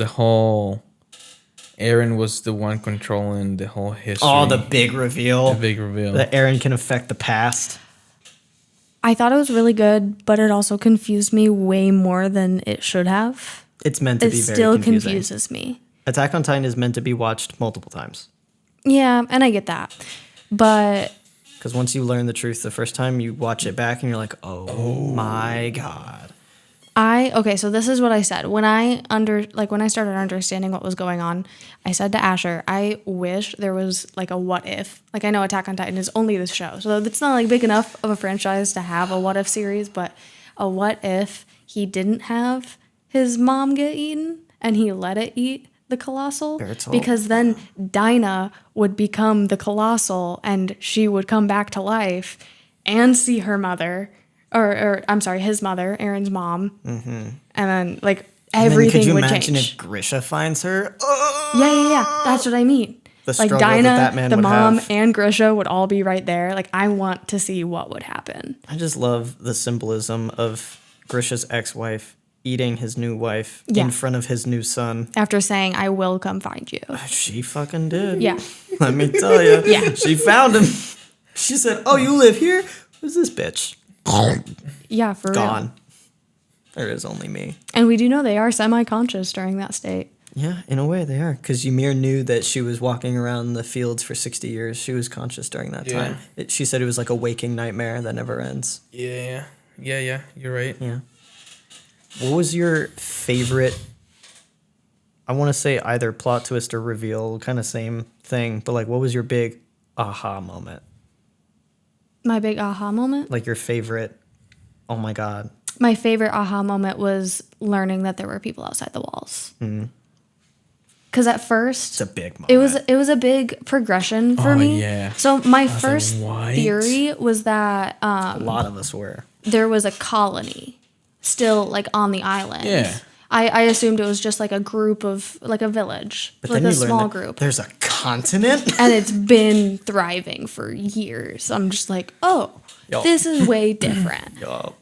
whole Aaron was the one controlling the whole history? Oh, the big reveal. the big reveal. That Aaron can affect the past. I thought it was really good, but it also confused me way more than it should have. It's meant to It be very still confusing. confuses me. Attack on Titan is meant to be watched multiple times. Yeah, and I get that. But Because once you learn the truth the first time, you watch it back and you're like, oh my God. okay, so this is what I said. When I started understanding what was going on, I said to Asher, I wish there was like a what if. Like I know Attack on Titan is only this show. So it's not like big enough of a franchise to have a what if series, but a what if he didn't have his mom get eaten and he let it eat the Colossal? Bertolt. Because then Dinah would become the Colossal and she would come back to life and see her mother. Or I'm sorry, his mother, Aaron's mom, and then like And then everything could you would imagine change. if Grisha finds her? Yeah. That's what I mean. The Like struggle that Dinah, that man the would mom, have. and Grisha would all be right there. Like I want to see what would happen. I just love the symbolism of Grisha's ex-wife eating his new wife Yeah. in front of his new son. After saying, I will come find you. She fucking did. Yeah. Let me tell you. Yeah. She found him. She said, "Oh, you live here? Who's this bitch?" Yeah, for real. Gone. There is only me. And we do know they are semi-conscious during that state. Yeah, in a way they are. Because Ymir knew that she was walking around the fields for 60 years. She was conscious during that Yeah. time. She said it was like a waking nightmare that never ends. Yeah. You're right. Yeah. What was your favorite, I want to say either plot twist or reveal, kind of same thing, but like what was your big aha moment? My big aha moment? Like your favorite, oh my God. My favorite aha moment was learning that there were people outside the walls. Because at first, It's a big moment. it was a big progression for Oh, me. yeah. So my like, first what? theory was that A lot of us were. there was a colony still like on the island. Yeah. I assumed it was just like a group of like a village, But like then a you learn small that group. there's a continent. And it's been thriving for years. I'm just like, oh, Yo. this is way different. Yo.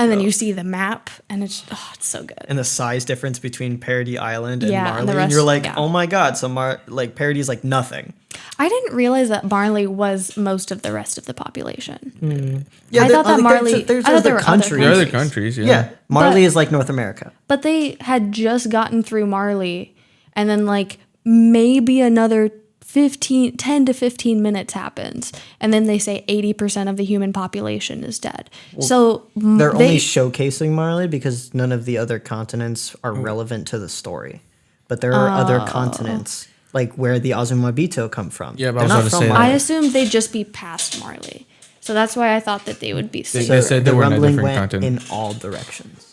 And then you see the map, and it's so good. And the size difference between Parody Island and Yeah, and Marley. the And, rest- you're like, yeah. oh my God. So like Parody's like nothing. I didn't realize that Marley was most of the rest of the population. Yeah, I thought that Marley. I thought there were countries. There are other countries. Yeah. Yeah. Marley But- is like North America. But they had just gotten through Marley, and then like maybe another 10 to 15 minutes happens, and then they say 80% of the human population is dead. So They're they, only showcasing Marley because none of the other continents are relevant to the story. But there are other continents, like where the Azumabito come from. Yeah, but I They're was not about to from say that. I Marley. assumed they'd just be past Marley. So that's why I thought that they would be safe. They said they the were in a rumbling different went continent. in all directions.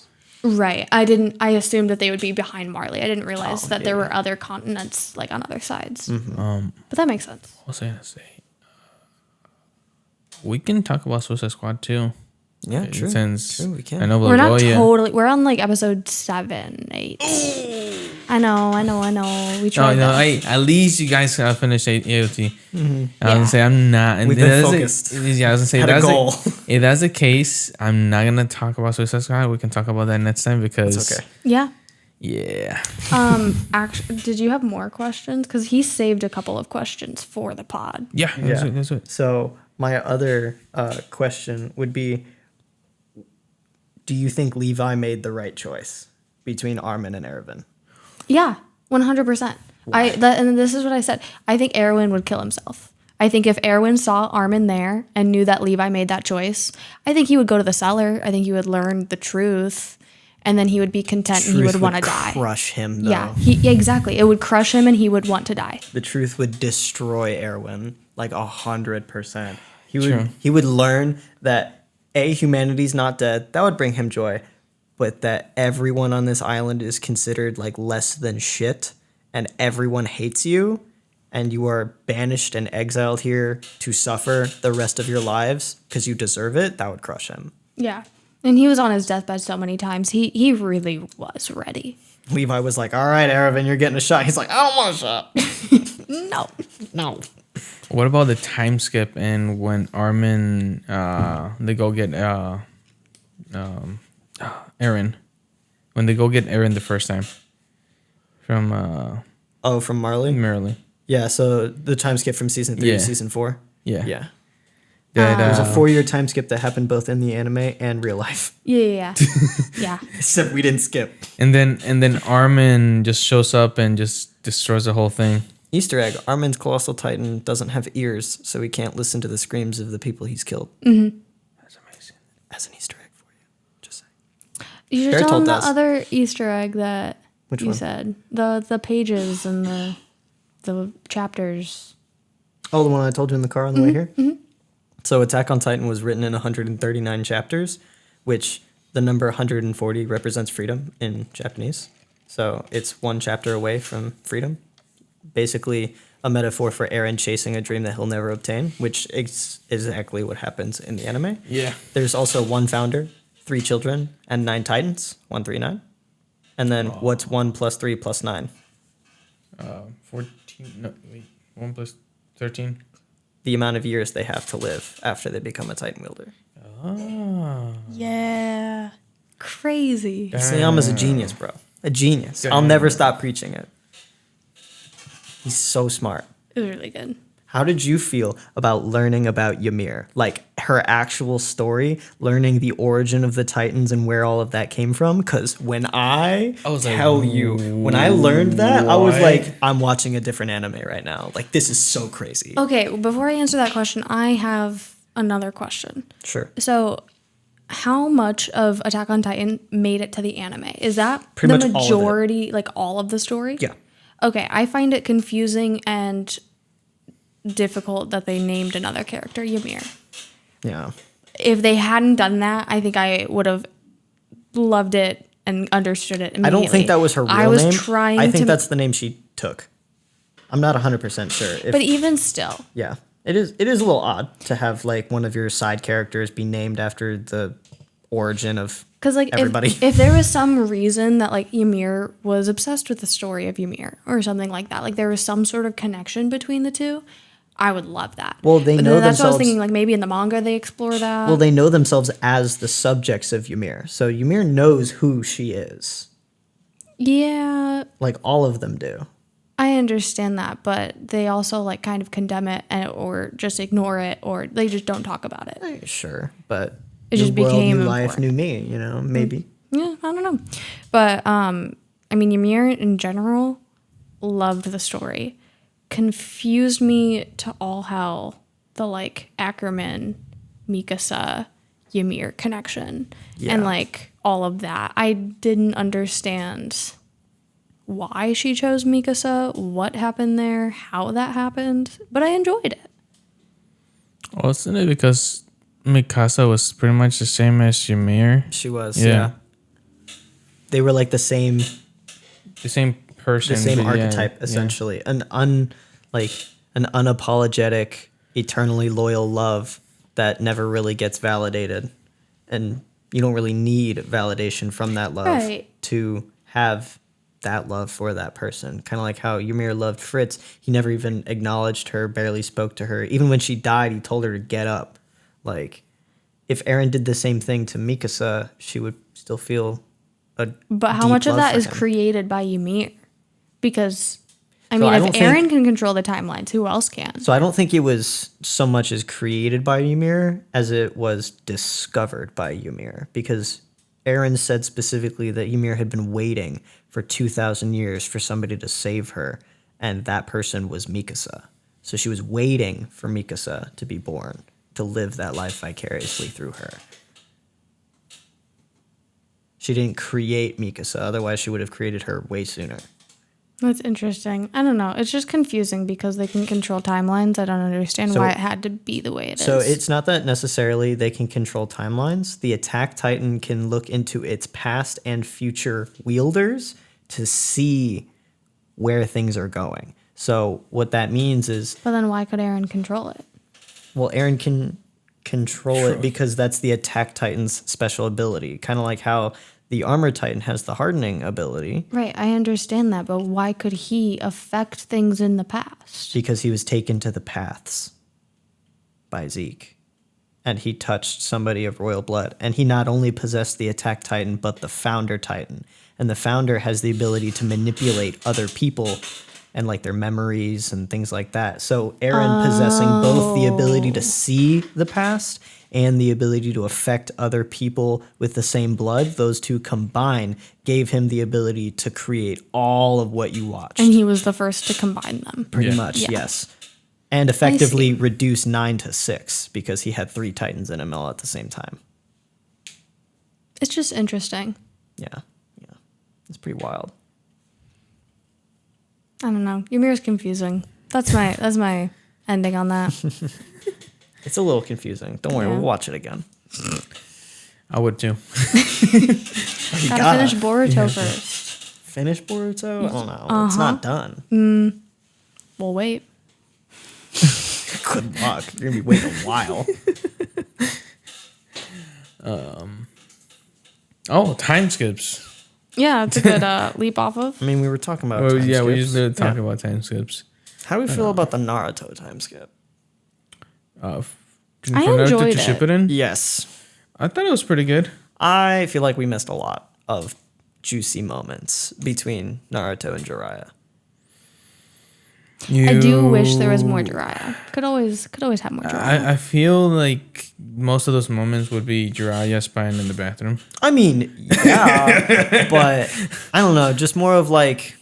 Right. I assumed that they would be behind Marley. I didn't realize that there were other continents like on other sides. But that makes sense. What was I gonna say? We can talk about Suicide Squad too. Yeah, true. Since True, we can. I know We're not yeah. totally. We're on like episode 7, 8. I know. We No, tried. no, that. at least you guys finished AOT. I was Yeah. gonna say I'm not. And We've been that's focused. Yeah, I was gonna say Had a that's goal. if that's the case, I'm not gonna talk about Suicide Squad. We can talk about that next time because It's okay. Yeah. yeah. Actually, did you have more questions? Because he saved a couple of questions for the pod. Yeah, that's it. So my other question would be, do you think Levi made the right choice between Armin and Erwin? Yeah, 100%. And this is what I said. I think Erwin would kill himself. I think if Erwin saw Armin there and knew that Levi made that choice, I think he would go to the cellar. I think he would learn the truth, and then he would be content and he would want to die. Crush him, though. Yeah, exactly. It would crush him and he would want to die. The truth would destroy Erwin like 100%. True. He would learn that humanity's not dead. That would bring him joy, but that everyone on this island is considered like less than shit, and everyone hates you, and you are banished and exiled here to suffer the rest of your lives because you deserve it. That would crush him. Yeah. And he was on his deathbed so many times. He really was ready. Levi was like, "All right, Erwin, you're getting a shot." He's like, "I don't want a shot." No. What about the time skip and when Armin they go get Aaron, when they go get Aaron the first time from From Marley. Merrily. Yeah. So the time skip from season 3 Yeah. to season 4. Yeah. Yeah. That, There's a 4-year time skip that happened both in the anime and real life. Yeah. Yeah. Except we didn't skip. and then Armin just shows up and just destroys the whole thing. Easter egg: Armin's colossal titan doesn't have ears, so he can't listen to the screams of the people he's killed. That's amazing. As an Easter egg for you, just saying. You should Bear tell told him the us. other Easter egg that Which you one? said. The pages and the chapters. Oh, the one I told you in the car on the way here. So, Attack on Titan was written in 139 chapters, which the number 140 represents freedom in Japanese. So it's one chapter away from freedom. Basically, a metaphor for Eren chasing a dream that he'll never obtain, which is exactly what happens in the anime. Yeah. There's also one founder, 3 children, and 9 titans, 139. And then what's 1 plus 3 plus 9? 14. No, wait. 1 plus 13. The amount of years they have to live after they become a titan wielder. Oh. Yeah. Crazy. Isayama's a genius, bro. A genius. I'll never stop preaching it. He's so smart. It was really good. How did you feel about learning about Ymir? Like her actual story, learning the origin of the Titans and where all of that came from? Because when I was like, tell you, when I learned that, I was what? like, I'm watching a different anime right now. Like, this is so crazy. Okay, before I answer that question, I have another question. Sure. So, how much of Attack on Titan made it to the anime? Is that Pretty the much all of it. majority, like all of the story? Yeah. Okay, I find it confusing and difficult that they named another character Ymir. Yeah. If they hadn't done that, I think I would have loved it and understood it immediately. I don't think that was her real name. I was trying I think to, that's the name she took. I'm not 100% sure. If, but even still, yeah. It is a little odd to have like one of your side characters be named after the origin of because like everybody. if there was some reason that like Ymir was obsessed with the story of Ymir or something like that, like there was some sort of connection between the two, I would love that. Well, they But know then that's what I was themselves- thinking. Like maybe in the manga they explore that. Well, they know themselves as the subjects of Ymir. So Ymir knows who she is. yeah, Like all of them do. I understand that, but they also like kind of condemn it or just ignore it or they just don't talk about it. Sure, but It just new world, became new life, important. new me. You know, maybe. Yeah, I don't know. But I mean Ymir in general loved the story. Confused me to all hell the like Ackerman, Mikasa, Ymir connection. Yeah. And like all of that. I didn't understand why she chose Mikasa, what happened there, how that happened, but I enjoyed it. Wasn't it because Mikasa was pretty much the same as Ymir? She was. Yeah. Yeah. They were like the same The same person. the same but yeah, archetype yeah. essentially, an unapologetic, eternally loyal love that never really gets validated, and you don't really need validation from that love Right. to have that love for that person. Kind of like how Ymir loved Fritz. He never even acknowledged her, barely spoke to her. Even when she died, he told her to get up. Like, if Eren did the same thing to Mikasa, she would still feel a But how deep much of love that for is him. created by Ymir? Because I So mean, I if don't Eren think- can control the timelines, who else can? So I don't think it was so much as created by Ymir as it was discovered by Ymir, because Eren said specifically that Ymir had been waiting for 2,000 years for somebody to save her, and that person was Mikasa. So she was waiting for Mikasa to be born, to live that life vicariously through her. She didn't create Mikasa, otherwise she would have created her way sooner. That's interesting. I don't know. It's just confusing because they can control timelines. I don't understand So- why it had to be the way it is. So it's not that necessarily they can control timelines. The Attack Titan can look into its past and future wielders to see where things are going. So what that means is, But then why could Eren control it? well, Eren can control it because that's the Attack Titan's special ability. Kind of like how the Armor Titan has the hardening ability Right, I understand that, but why could he affect things in the past? because he was taken to the paths by Zeke. And he touched somebody of royal blood. And he not only possessed the Attack Titan, but the Founder Titan. And the Founder has the ability to manipulate other people and like their memories and things like that. So Eren possessing both the ability to see the past and the ability to affect other people with the same blood, those two combined gave him the ability to create all of what you watched. And he was the first to combine them. Pretty Yeah. much, Yeah. yes. And effectively reduce 9 to 6 because he had 3 Titans in him all at the same time. It's just interesting. Yeah. Yeah. It's pretty wild. I don't know. Ymir's confusing. That's my ending on that. It's a little confusing. Don't worry, Yeah. we'll watch it again. I would too. Gotta finish Boruto first. Finish Boruto? I don't know. It's not done. We'll wait. Good luck. You're going to be waiting a while. Oh, time skips. Yeah, it's a good leap off of. I mean, we were talking about Well, time yeah, we skips. usually talk Yeah. about time skips. How do we feel about the Naruto time skip? I From Naruto enjoyed to it. Shippuden. Yes. I thought it was pretty good. I feel like we missed a lot of juicy moments between Naruto and Jiraiya. I do wish there was more Jiraiya. Could always have more Jiraiya. I feel like most of those moments would be Jiraiya spying in the bathroom. I mean, yeah, but I don't know, just more of like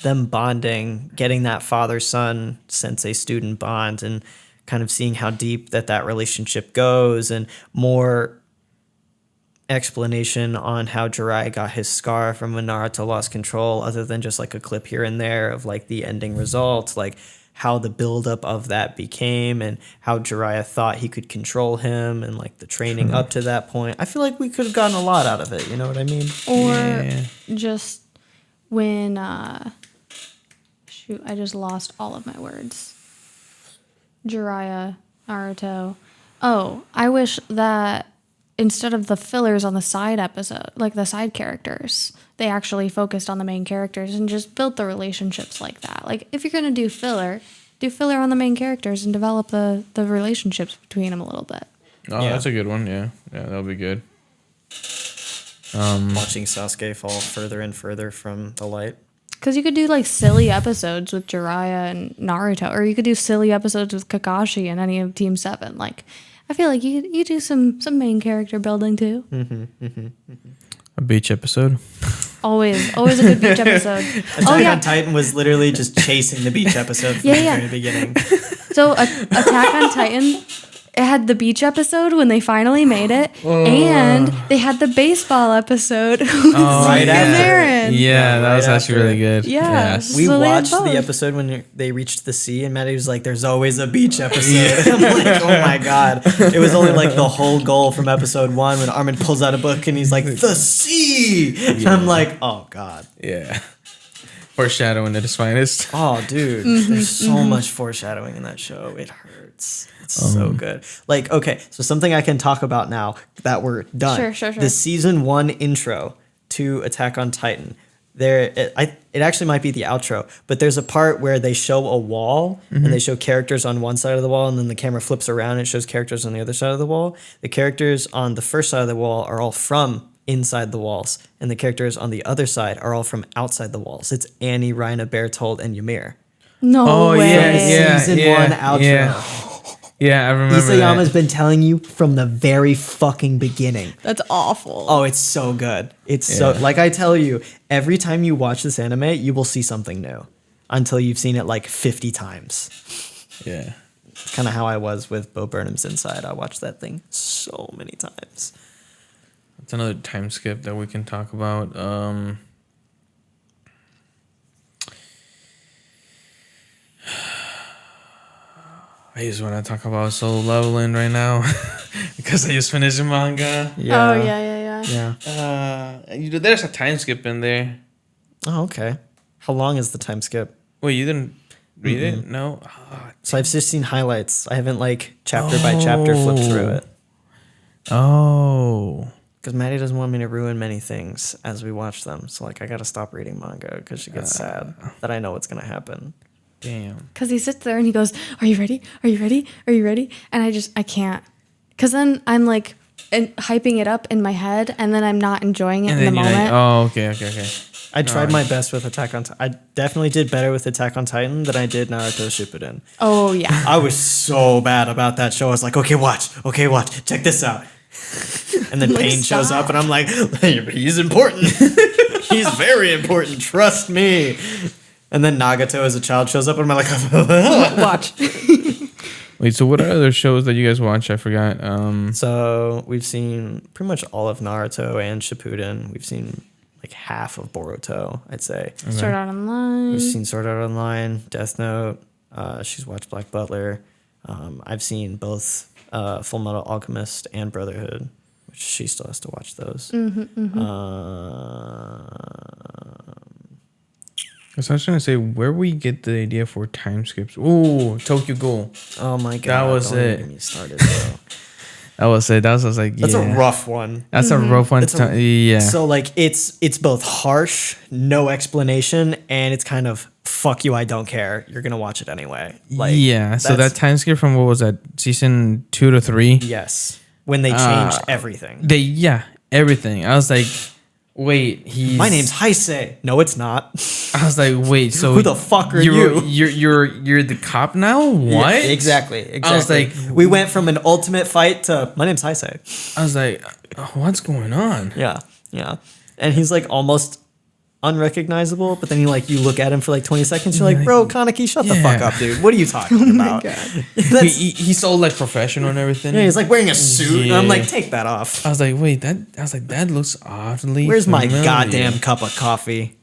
them bonding, getting that father-son sensei-student bond, and kind of seeing how deep that relationship goes, and more explanation on how Jiraiya got his scar from when Naruto lost control, other than just like a clip here and there of like the ending results, like how the buildup of that became and how Jiraiya thought he could control him and like the training up to that point. I feel like we could have gotten a lot out of it, you know what I mean? Or just when shoot, I just lost all of my words. Jiraiya, Naruto. Oh, I wish that instead of the fillers on the side episode, like the side characters, they actually focused on the main characters and just built the relationships like that. Like, if you're going to do filler on the main characters and develop the relationships between them a little bit. Oh, Yeah. that's a good one. Yeah, that'll be good. Watching Sasuke fall further and further from the light. Because you could do, like, silly episodes with Jiraiya and Naruto, or you could do silly episodes with Kakashi and any of Team 7. Like, I feel like you do some main character building, too. A beach episode. Always a good beach episode. Attack on Titan was literally just chasing the beach episode from the very beginning. So Attack on Titan, it had the beach episode when they finally made it, and they had the baseball episode with right Zeke and after. Aaron. Yeah, that right was actually after. really good. Yeah. Yes. We So they had watched the both. episode when they reached the sea, and Maddie was like, "There's always a beach episode." I'm like, "Oh my god!" It was only like the whole goal from episode 1 when Armin pulls out a book and he's like, "The sea," and I'm like, "Oh god." Yeah. Foreshadowing at its finest. Oh, dude, there's so much foreshadowing in that show. It hurts. It's so good. Like, okay, so something I can talk about now that we're done. Sure. The season 1 intro to Attack on Titan. It actually might be the outro, but there's a part where they show a wall and they show characters on one side of the wall, and then the camera flips around and it shows characters on the other side of the wall. The characters on the first side of the wall are all from inside the walls, and the characters on the other side are all from outside the walls. It's Annie, Raina, Bertold, and Ymir. No way. Season 1 outro. Yeah, I remember Isayama's that. been telling you from the very fucking beginning. That's awful. Oh, it's so good. It's so, like I tell you, every time you watch this anime, you will see something new until you've seen it like 50 times. Yeah. It's kind of how I was with Bo Burnham's Inside. I watched that thing so many times. That's another time skip that we can talk about. I just want to talk about Solo Leveling right now because I just finished the manga. Oh, yeah. Yeah. There's a time skip in there. Oh, okay. How long is the time skip? Wait, you didn't read it? No? Oh, So I've just seen highlights. I haven't like chapter by chapter flipped through it. Oh. Because Maddie doesn't want me to ruin many things as we watch them. So like I got to stop reading manga because she gets sad that I know what's going to happen. Damn. Because he sits there and he goes, "Are you ready? Are you ready? Are you ready?" And I can't. Because then I'm like hyping it up in my head, and then I'm not enjoying it And in the then you're moment. like, oh, okay. I tried my best with Attack on Titan. I definitely did better with Attack on Titan than I did Naruto Shippuden. Oh, yeah. I was so bad about that show. I was like, okay, watch, check this out. And then Like, Pain shows stop. up, and I'm like, he's important. He's very important. Trust me. And then Nagato as a child shows up, and I'm like, Watch. Wait, so what are other shows that you guys watch? I forgot. So we've seen pretty much all of Naruto and Shippuden. We've seen like half of Boruto, I'd say. Start out online. We've seen Sword Art Online, Death Note. She's watched Black Butler. I've seen both Full Metal Alchemist and Brotherhood, which she still has to watch those. So I was trying to say, where we get the idea for time skips? Ooh, Tokyo Ghoul. Oh my god, That was don't even it. get me started, bro. That was it. That was like, That's yeah. a rough one. That's a rough one. It's a- Yeah. So like it's both harsh, no explanation, and it's kind of fuck you, I don't care. You're gonna watch it anyway. Like yeah. So that that's- time skip from what was that? Season 2 to 3? yes, when they changed everything. everything. I was like, wait, he's My name's Heisei. No, it's not. I was like, wait, so Who the fuck are you? You're the cop now? What? Yeah, exactly. I was like, we went from an ultimate fight to my name's Heisei. I was like, what's going on? Yeah, yeah. And he's like almost unrecognizable, but then you look at him for like 20 seconds. You're like, bro, Kaneki, shut the fuck Yeah. up, dude. What are you talking about? That's, He's so like professional and everything. yeah, he's like wearing a suit, and I'm Yeah. like, take that off. I was like, wait, that looks oddly. Where's my familiar. goddamn cup of coffee?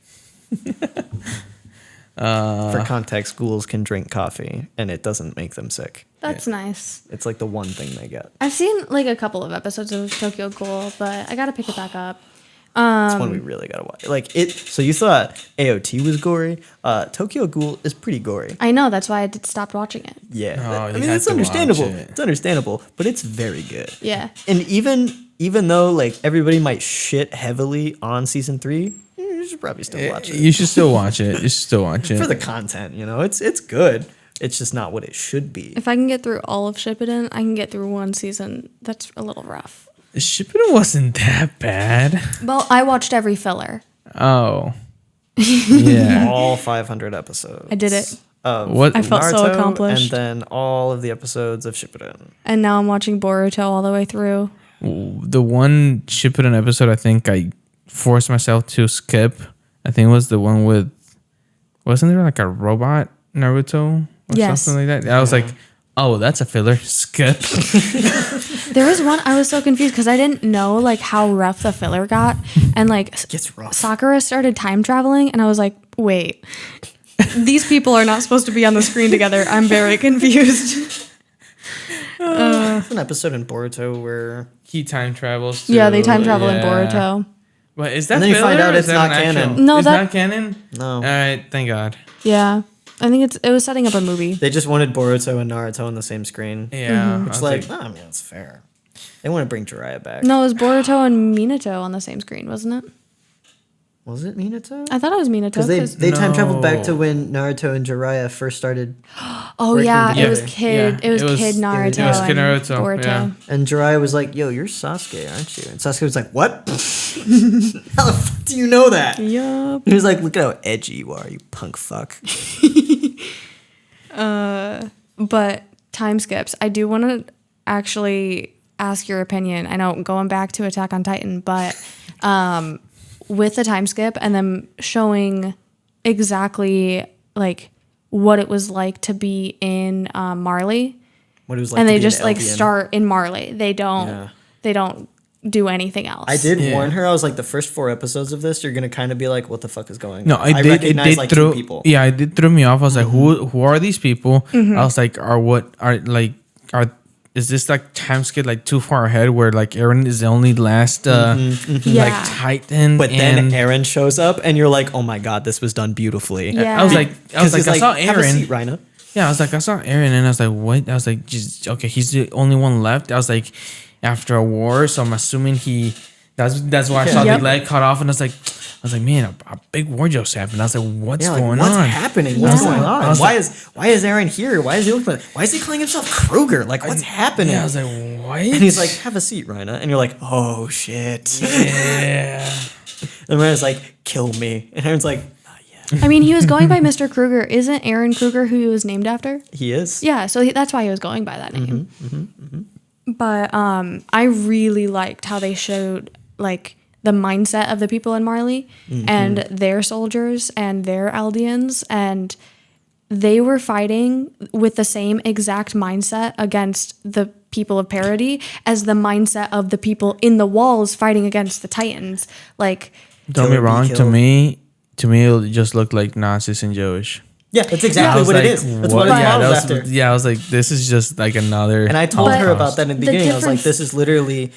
For context, ghouls can drink coffee, and it doesn't make them sick. That's nice. It's like the one thing they get. I've seen like a couple of episodes of Tokyo Ghoul, but I gotta pick it back up. It's one we really gotta watch. Like it. So you thought AOT was gory? Tokyo Ghoul is pretty gory. I know, that's why I stopped watching it. Yeah, Oh, I you mean have it's to watch understandable. it. It's understandable, but it's very good. Yeah. And even though like everybody might shit heavily on season 3, you should probably still watch it You should still watch it. You should still watch it. for the content. You know, it's good. It's just not what it should be. If I can get through all of Shippuden, I can get through one season. That's a little rough. Shippuden wasn't that bad. Well, I watched every filler. Oh. Yeah. All 500 episodes. I did it. Of What- I felt so Naruto, accomplished. And then all of the episodes of Shippuden. And now I'm watching Boruto all the way through. The one Shippuden episode I think I forced myself to skip, I think it was the one with, wasn't there like a robot Naruto or Yes. something like that? I was like, oh, that's a filler. Skip. There was one I was so confused because I didn't know like how rough the filler got, and like Gets rough. Sakura started time traveling, and I was like, wait, these people are not supposed to be on the screen together. I'm very confused. There's an episode in Boruto where He time travels. Yeah, they time to- travel in yeah. Boruto. But is that And then you filler find out or it's is that not an actual- canon. No, it's that- not canon. No. All right, thank God. Yeah, I think it was setting up a movie. they just wanted Boruto and Naruto on the same screen. Yeah, It's like, I mean, it's fair. They want to bring Jiraiya back. No, it was Boruto and Minato on the same screen, wasn't it? Was it Minato? I thought it was Minato. Because they time traveled back to No. when Naruto and Jiraiya first started, Oh working yeah, it was together. kid. Yeah, it was it was- kid Naruto. it was Kid and Naruto, Boruto. yeah. and Jiraiya was like, "Yo, you're Sasuke, aren't you?" And Sasuke was like, "What? How the fuck do you know that?" Yup. He was like, "Look at how edgy you are, you punk fuck." But time skips. I do want to actually ask your opinion. I know going back to Attack on Titan, but with the time skip and them showing exactly like what it was like to be in Marley, What it was like, and to they be an just like Eldian. start in Marley. They don't. Yeah. They don't do anything else. I did Yeah. warn her. I was like, the first 4 episodes of this, you're gonna kind of be like, "What the fuck is going No, on?" I did. It recognize did like throw. 2 people. Yeah, it did throw me off. I was like, who are these people? I was like, is this like time skip like too far ahead where like Eren is the only last Yeah. like Titan? But then and Eren shows up, and you're like, "Oh my god, this was done beautifully." Yeah. I was like, Because he's I saw "Have a seat, Eren. Rhina." Yeah, I was like, I saw Eren, and I was like, what? I was like, just okay, he's the only one left. I was like, after a war, so I'm assuming he. That's why I saw Yep. the leg cut off, and I was like, man, a big war just happened. I was like, what's Yeah, like, going what's on? happening? Yeah. What's going on? I was Why like- is Eren here? Why is he looking? Why is he calling himself Kruger? Like, what's happening? Yeah, I was like, what? and he's like, "Have a seat, Rhina," and you're like, "Oh shit!" yeah. And Rhina's like, "Kill me," and Eren's like, "Not yet." I mean, he was going by Mr. Kruger. Isn't Aaron Kruger who he was named after? He is. Yeah, so that's why he was going by that name. But I really liked how they showed like the mindset of the people in Marley and their soldiers and their Eldians, and they were fighting with the same exact mindset against the people of Parody as the mindset of the people in the walls fighting against the Titans. Like, Don't Kill be or be wrong. killed. To me, it just looked like Nazis and Jewish. Yeah, that's I exactly was what like, it is. That's what, what? it Yeah, models that was, after. yeah, I was like, this is just like another. And I told But her about that in the the beginning. I was like, difference- "This is literally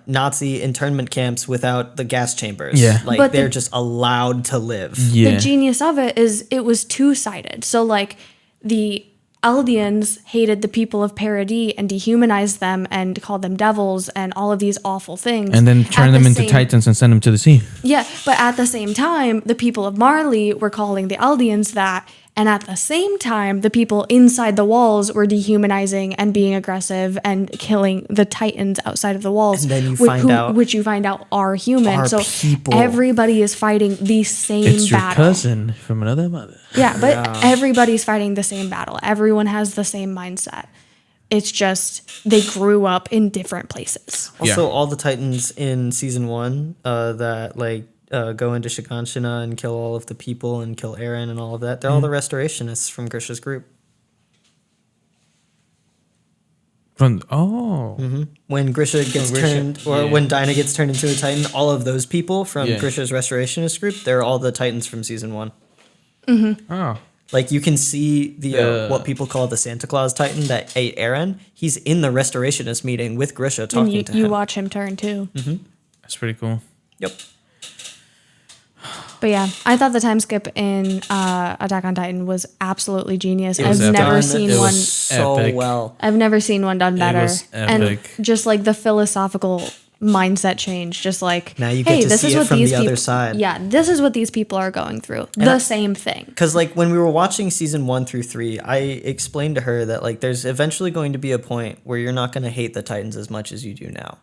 Nazi internment camps without the gas chambers. Yeah. Like But they're the- just allowed to live." Yeah. the genius of it is it was two-sided. So like the Eldians hated the people of Paradis and dehumanized them and called them devils and all of these awful things. And then At turn the them into same- Titans and send them to the sea. Yeah, but at the same time, the people of Marley were calling the Eldians that, And at the same time, the people inside the walls were dehumanizing and being aggressive and killing the Titans outside of the walls. And then you which you find out are human. Are So people. everybody is fighting the same It's your battle. cousin from another mother. Yeah, but everybody's fighting the same battle. Everyone has the same mindset. It's just they grew up in different places. Also, Yeah. all the Titans in season 1 that go into Shiganshina and kill all of the people and kill Eren and all of that, they're all the restorationists from Grisha's group. When When Grisha gets Grisha, turned, or yeah. when Dinah gets turned into a Titan, all of those people from Yeah. Grisha's restorationist group, they're all the Titans from season 1. oh Like you can see the The- what people call the Santa Claus Titan that ate Eren. He's in the restorationist meeting with Grisha And talking to you him. watch him turn too. that's pretty cool. Yep. But yeah, I thought the time skip in Attack on Titan was absolutely genius. It was I've never epic. seen It was one. so epic. well. I've never seen one done better. was And epic. just like the philosophical mindset change, just like Now you get hey, to this see is it what from these the other people. side. Yeah, this is what these people are going through. The same thing. Because like when we were watching season 1 through 3, I explained to her that like there's eventually going to be a point where you're not going to hate the Titans as much as you do now.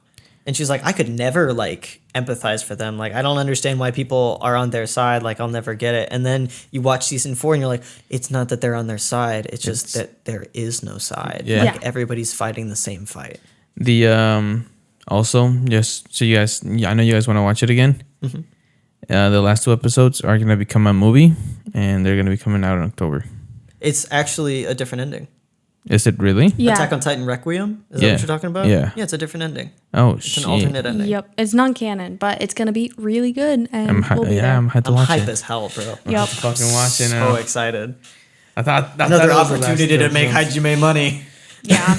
And she's like, I could never like empathize for them. Like I don't understand why people are on their side. Like I'll never get it. And then you watch season 4 and you're like, it's not that they're on their side. It's just that there is no side. Yeah. Like Yeah. everybody's fighting the same fight. The also just so you guys, I know you guys want to watch it again. The last 2 episodes are gonna become a movie, and they're gonna be coming out in October. It's actually a different ending. Is it really? Yeah. Attack on Titan Requiem? Is that Yeah. what you're talking about? Yeah. Yeah, it's a different ending. Oh It's shit! an alternate ending. Yep, it's non-canon, but it's gonna be really good, and I'm we'll be there. I'm hyped to I'm watch hype it. as hell, bro. Yep. Fucking watch it So now. excited. I thought Another it was the last opportunity to 2 make episodes. Hajime money. Yeah.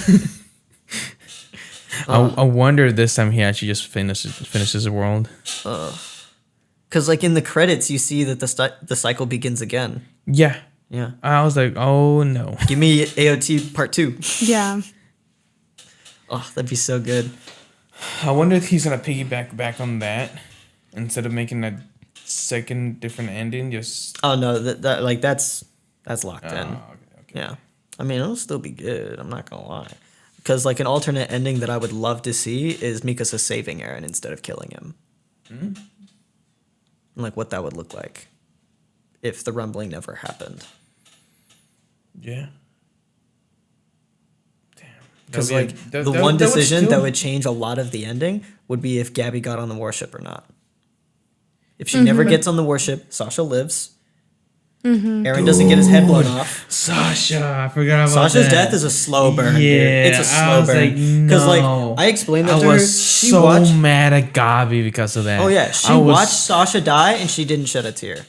I wonder if this time he actually just finishes the world. Because like in the credits, you see that the cycle begins again. Yeah. Yeah. I was like, oh no. Give me AOT part 2. Yeah. Oh, that'd be so good. I wonder if he's gonna piggyback back on that instead of making a second different ending. Just Oh no, that's locked in. okay. Yeah. I mean, it'll still be good. I'm not gonna lie. Because like an alternate ending that I would love to see is Mikasa saving Eren instead of killing him. And like what that would look like if the rumbling never happened. Yeah. Because like the one decision that would change a lot of the ending would be if Gabby got on the warship or not. If she never gets on the warship, Sasha lives. Eren doesn't get his head blown off. Sasha, I forgot about Sasha's that. death is a slow burn. Dude. Yeah, It's a I slow was burn. like, like no. I explained that I to her. was She so watched. mad at Gabi because of that. Oh yeah, she I was- watched Sasha die and she didn't shed a tear.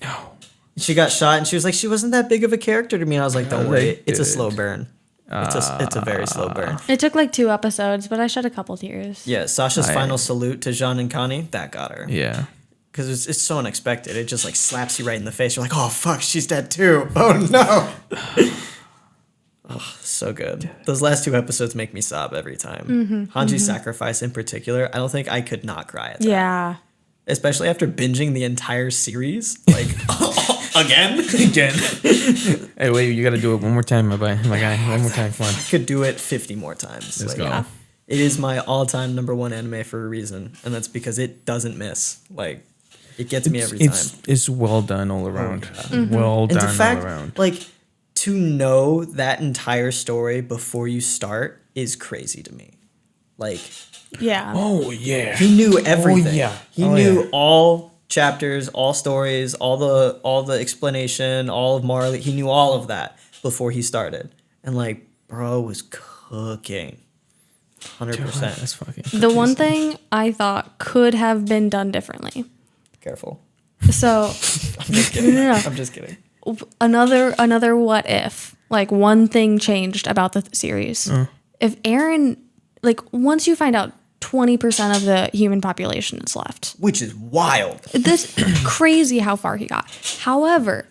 No. She got shot and she was like, she wasn't that big of a character to me. And I was like, don't was worry, like, it's a dude. slow burn. It's a very slow burn. It took like 2 episodes, but I shed a couple tears. Yeah, Sasha's final salute to Jean and Connie, that got her. Yeah. Because it's so unexpected. It just like slaps you right in the face. You're like, oh fuck, she's dead too. Oh no. Oh, so good. Those last 2 episodes make me sob every time. Hanji's sacrifice in particular, I don't think I could not cry at that. Yeah. Especially after binging the entire series. Like, again? Again. Hey, wait, you gotta do it one more time, my guy. One more time, come on. Could do it 50 more times. Let's Like, go. It is my all-time #1 anime for a reason, and that's because it doesn't miss. Like, it gets me every time. It's well done all around. Well And done the fact, all around. like, to know that entire story before you start is crazy to me. Like, Yeah. Oh yeah. he knew everything. yeah. He Oh, knew yeah. all chapters, all stories, all the explanation, all of Marley. He knew all of that before he started, and like, bro was cooking. 100%. That's fucking. The one thing I thought could have been done differently. Careful. So I'm just kidding. No. I'm just kidding. another what if, like one thing changed about the series. If Eren, like once you find out 20% of the human population is left, Which is wild. this crazy how far he got. However,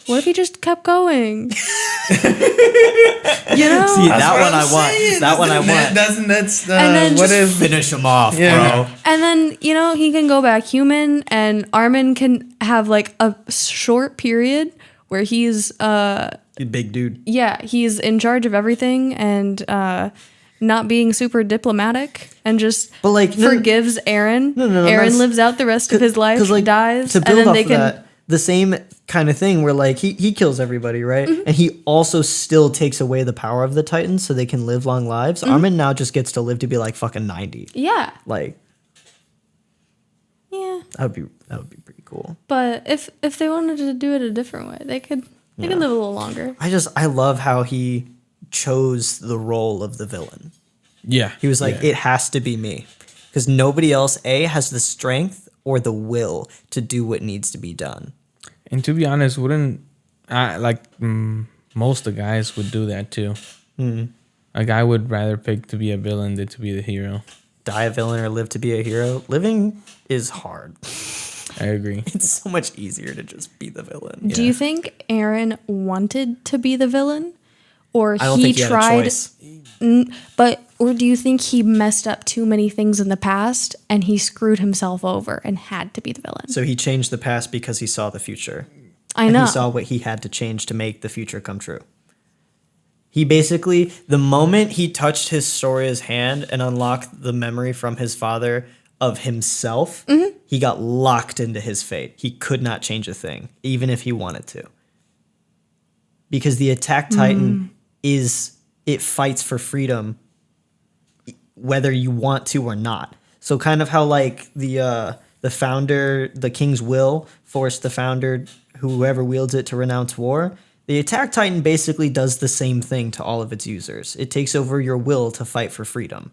what if he just kept going? You know? See, that one I want. That one I want. That's And then what just if Finish him off, Yeah. bro. And then, he can go back human, and Armin can have like a short period where he's You big dude. he's in charge of everything and not being super diplomatic and just But, like, no- forgives Aaron. No, Aaron that's- lives out the rest of his life, 'Cause, like, dies, to and build then off they of can that, the same kind of thing where like he kills everybody, right? Mm-hmm. And he also still takes away the power of the Titans so they can live long lives. Mm-hmm. Armin now just gets to live to be like fucking 90. Yeah. Like Yeah. that would be pretty cool. But if they wanted to do it a different way, they could live a little longer. I love how he chose the role of the villain. Yeah. He was like, yeah. it has to be me. Because nobody else, has the strength or the will to do what needs to be done. And to be honest, wouldn't most of the guys would do that too. Like I would rather pick to be a villain than to be the hero. Die a villain or live to be a hero. Living is hard. I agree. It's so much easier to just be the villain. Do you think Aaron wanted to be the villain? Or I don't he think he had a tried choice. or do you think he messed up too many things in the past and he screwed himself over and had to be the villain? So he changed the past because he saw the future. I And know. he saw what he had to change to make the future come true. He basically, the moment he touched his Soria's hand and unlocked the memory from his father of himself, he got locked into his fate. He could not change a thing, even if he wanted to. Because the Attack Titan it fights for freedom whether you want to or not. So kind of how like the founder, the king's will forced the founder, whoever wields it, to renounce war. The Attack Titan basically does the same thing to all of its users. It takes over your will to fight for freedom.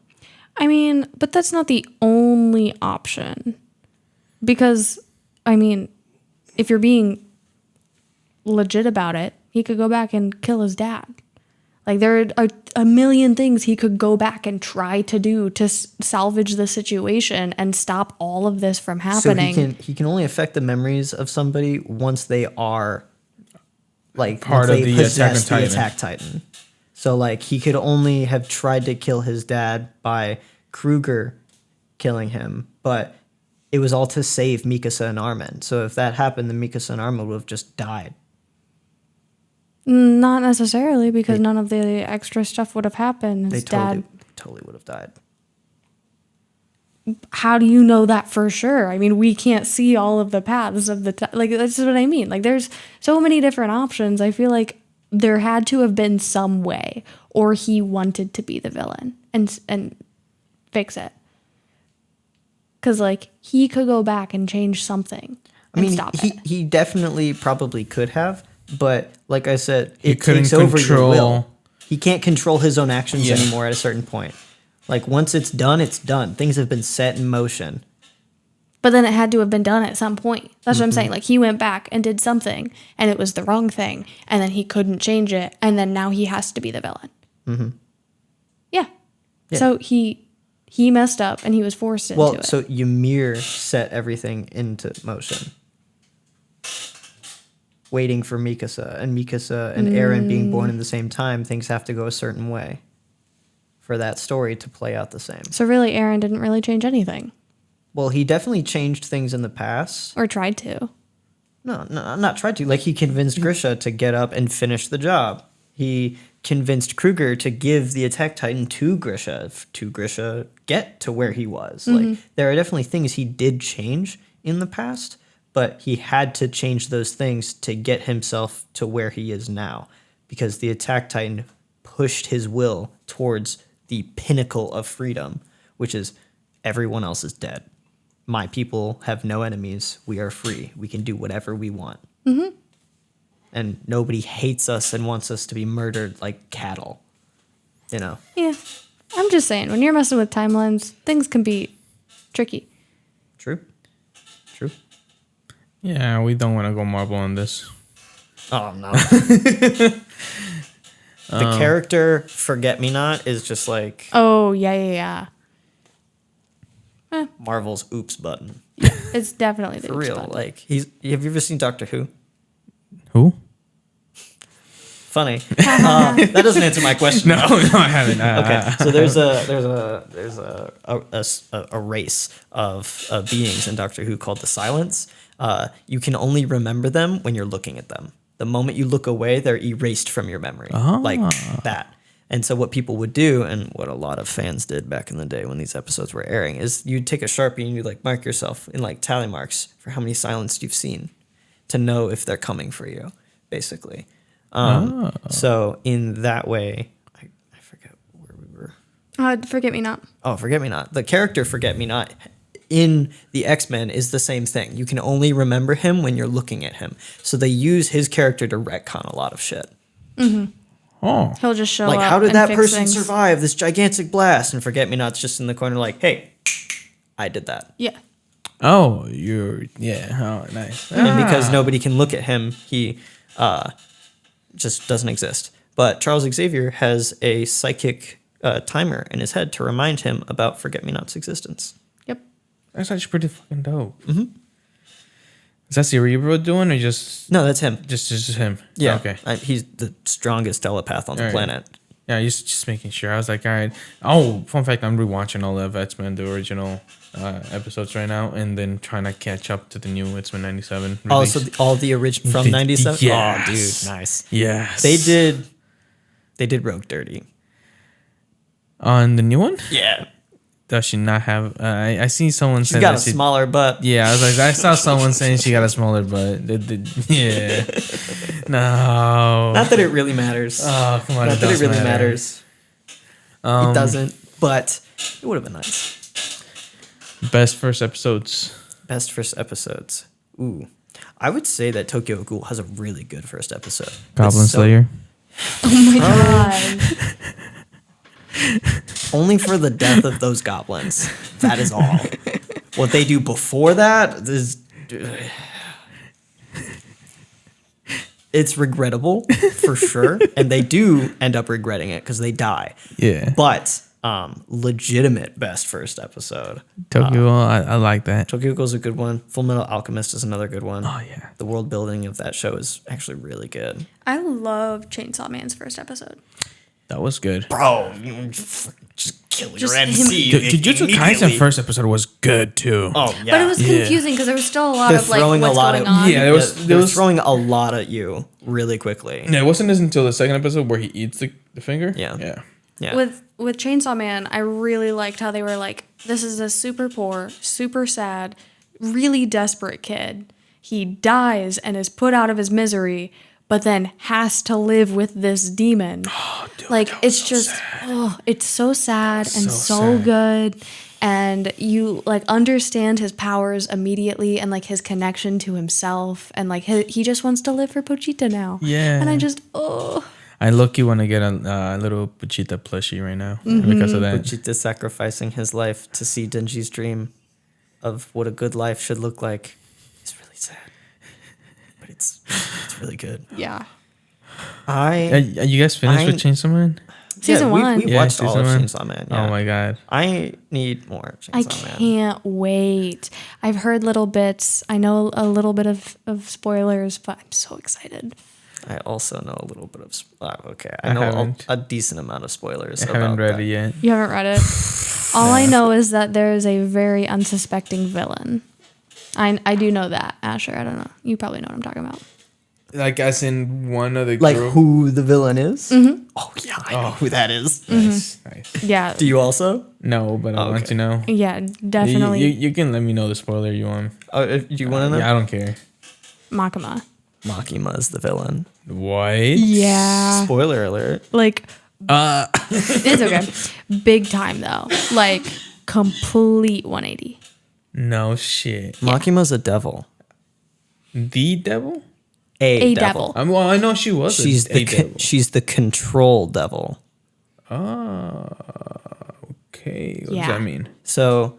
I mean, but that's not the only option. Because, I mean, if you're being legit about it, he could go back and kill his dad. Like, there are a million things he could go back and try to do to salvage the situation and stop all of this from happening. So he can only affect the memories of somebody once they are like Part once of they the possess Attack on the Titan. Attack Titan. So like he could only have tried to kill his dad by Kruger killing him, but it was all to save Mikasa and Armin. So if that happened, then Mikasa and Armin would have just died. Not necessarily, because none of the extra stuff would have happened. They His dad. totally would have died. How do you know that for sure? I mean, we can't see all of the paths of the like. That's what I mean. Like, there's so many different options. I feel like there had to have been some way, or he wanted to be the villain and fix it. Because like he could go back and change something. I mean, stop he, it. he definitely probably could have, but like I said, He it couldn't takes over your control- will. He can't control his own actions Yeah. anymore at a certain point. Like once it's done, it's done. Things have been set in motion. But then it had to have been done at some point. That's what I'm Mm-hmm. saying. Like he went back and did something, and it was the wrong thing, and then he couldn't change it, and then now he has to be the villain. Mm-hmm. Yeah. So he messed up, and he was forced into Well, it. so Ymir set everything into motion. Waiting for Mikasa and Eren being born in the same time, things have to go a certain way for that story to play out the same. So really, Aaron didn't really change anything, Well, he definitely changed things in the past. or tried to. No, not tried to. Like he convinced Grisha to get up and finish the job. He convinced Kruger to give the Attack Titan to Grisha get to where he was. Like there are definitely things he did change in the past, but he had to change those things to get himself to where he is now, because the Attack Titan pushed his will towards the pinnacle of freedom, which is everyone else is dead. My people have no enemies. We are free. We can do whatever we want. Mm-hmm. And nobody hates us and wants us to be murdered like cattle. You know? Yeah. I'm just saying, when you're messing with timelines, things can be tricky. True. True. Yeah, we don't want to go Marvel on this. Oh, no. The character Forget Me Not is just like Oh, yeah. Marvel's oops button. It's definitely the For real. spot. Like, have you ever seen Doctor Who? Who? Funny. That doesn't answer my question. No, I haven't. Okay, so there's a race of beings in Doctor Who called the Silents. You can only remember them when you're looking at them. The moment you look away, they're erased from your memory, like that. And so what people would do, and what a lot of fans did back in the day when these episodes were airing, is you'd take a Sharpie and you'd like mark yourself in like tally marks for how many Silents you've seen to know if they're coming for you, basically. So in that way, I forget where we were. Forget Me Not. Oh, Forget Me Not. The character Forget Me Not in the X-Men is the same thing. You can only remember him when you're looking at him. So they use his character to retcon a lot of shit. Oh, He'll just show Like, up how did and that fix person things. survive this gigantic blast? And Forget Me Not's just in the corner like, hey, I did that. Yeah. oh, oh, nice. And because nobody can look at him, he just doesn't exist. But Charles Xavier has a psychic timer in his head to remind him about Forget Me Not's existence. Yep. That's actually pretty fucking dope. Mm-hmm. Is that Cerebro doing or just No, that's him. just him? Yeah. Okay. He's the strongest telepath on the Alright. planet. Yeah, just making sure. I was like, all right. Oh, fun fact, I'm rewatching all of X-Men, the original episodes right now, and then trying to catch up to the new X-Men 97 release. Also, all the original from '97. Yes. Oh, dude, nice. Yes. They did Rogue dirty. On the new one? Yeah, Does she not have... I seen someone she's say got a that she... smaller butt. Yeah, I was like, I saw someone saying she got a smaller butt. Yeah. No. Not that it really matters. Oh, come on. Not that it does really matter. matters. It doesn't, but it would have been nice. Best first episodes. Best first episodes. Ooh, I would say that Tokyo Ghoul has a really good first episode. Goblin It's so- Slayer. Oh my god. Only for the death of those goblins. That is all. What they do before that is. It's regrettable for sure. And they do end up regretting it because they die. Yeah. But legitimate best first episode. Tokyo, I like that. Tokyo Ghoul's a good one. Full Metal Alchemist is another good one. Oh, yeah. The world building of that show is actually really good. I love Chainsaw Man's first episode. That was good. Bro, just kill Just your him- MC. Jujutsu Kaisen immediately. first episode was good too. Oh, yeah. But it was Yeah. confusing because there was still a lot They're of like throwing a what's lot going of- on. Yeah, They're was throwing a lot at you really quickly. No, it wasn't until the second episode where he eats the finger. Yeah. Yeah. Yeah. With Chainsaw Man, I really liked how they were like, this is a super poor, super sad, really desperate kid. He dies and is put out of his misery, but then has to live with this demon. Oh, dude, Like that was it's so just sad. it's so sad and so so sad. good. And you like understand his powers immediately and like his connection to himself and like he just wants to live for Pochita now. Yeah. And I just I look-y want to get a little Pochita plushie right now because of that. Vegeta sacrificing his life to see Denji's dream of what a good life should look like is really sad. But it's really good. yeah. Are you guys finished with Chainsaw Man? Season one. We Yeah, watched all of season Chainsaw Man. Yeah. Oh my god. I need more I Chainsaw Man. can't wait. I've heard little bits. I know a little bit of spoilers, but I'm so excited. I also know a little bit of. Okay, I I know haven't. a decent amount of spoilers. I haven't about read that. it yet. You haven't read it? All I know is that there is a very unsuspecting villain. I do know that, Asher. I don't know. You probably know what I'm talking about. Like as in one of the Like group? who the villain is? Mm-hmm. Oh yeah, I know who that is. Nice, nice. Yeah. Do you also? No, but I want Okay. to know. Yeah, definitely. You can let me know the spoiler you want. Do you want to know? Yeah, I don't care. Makima. Makima is the villain. What? Yeah. Spoiler alert. Like, it's okay. Big time, though. Like, complete 180. No shit. Makima's a devil. The devil? A devil. Well, I know she was. She's a the devil. she's the control devil. Okay. What Yeah. does that mean? So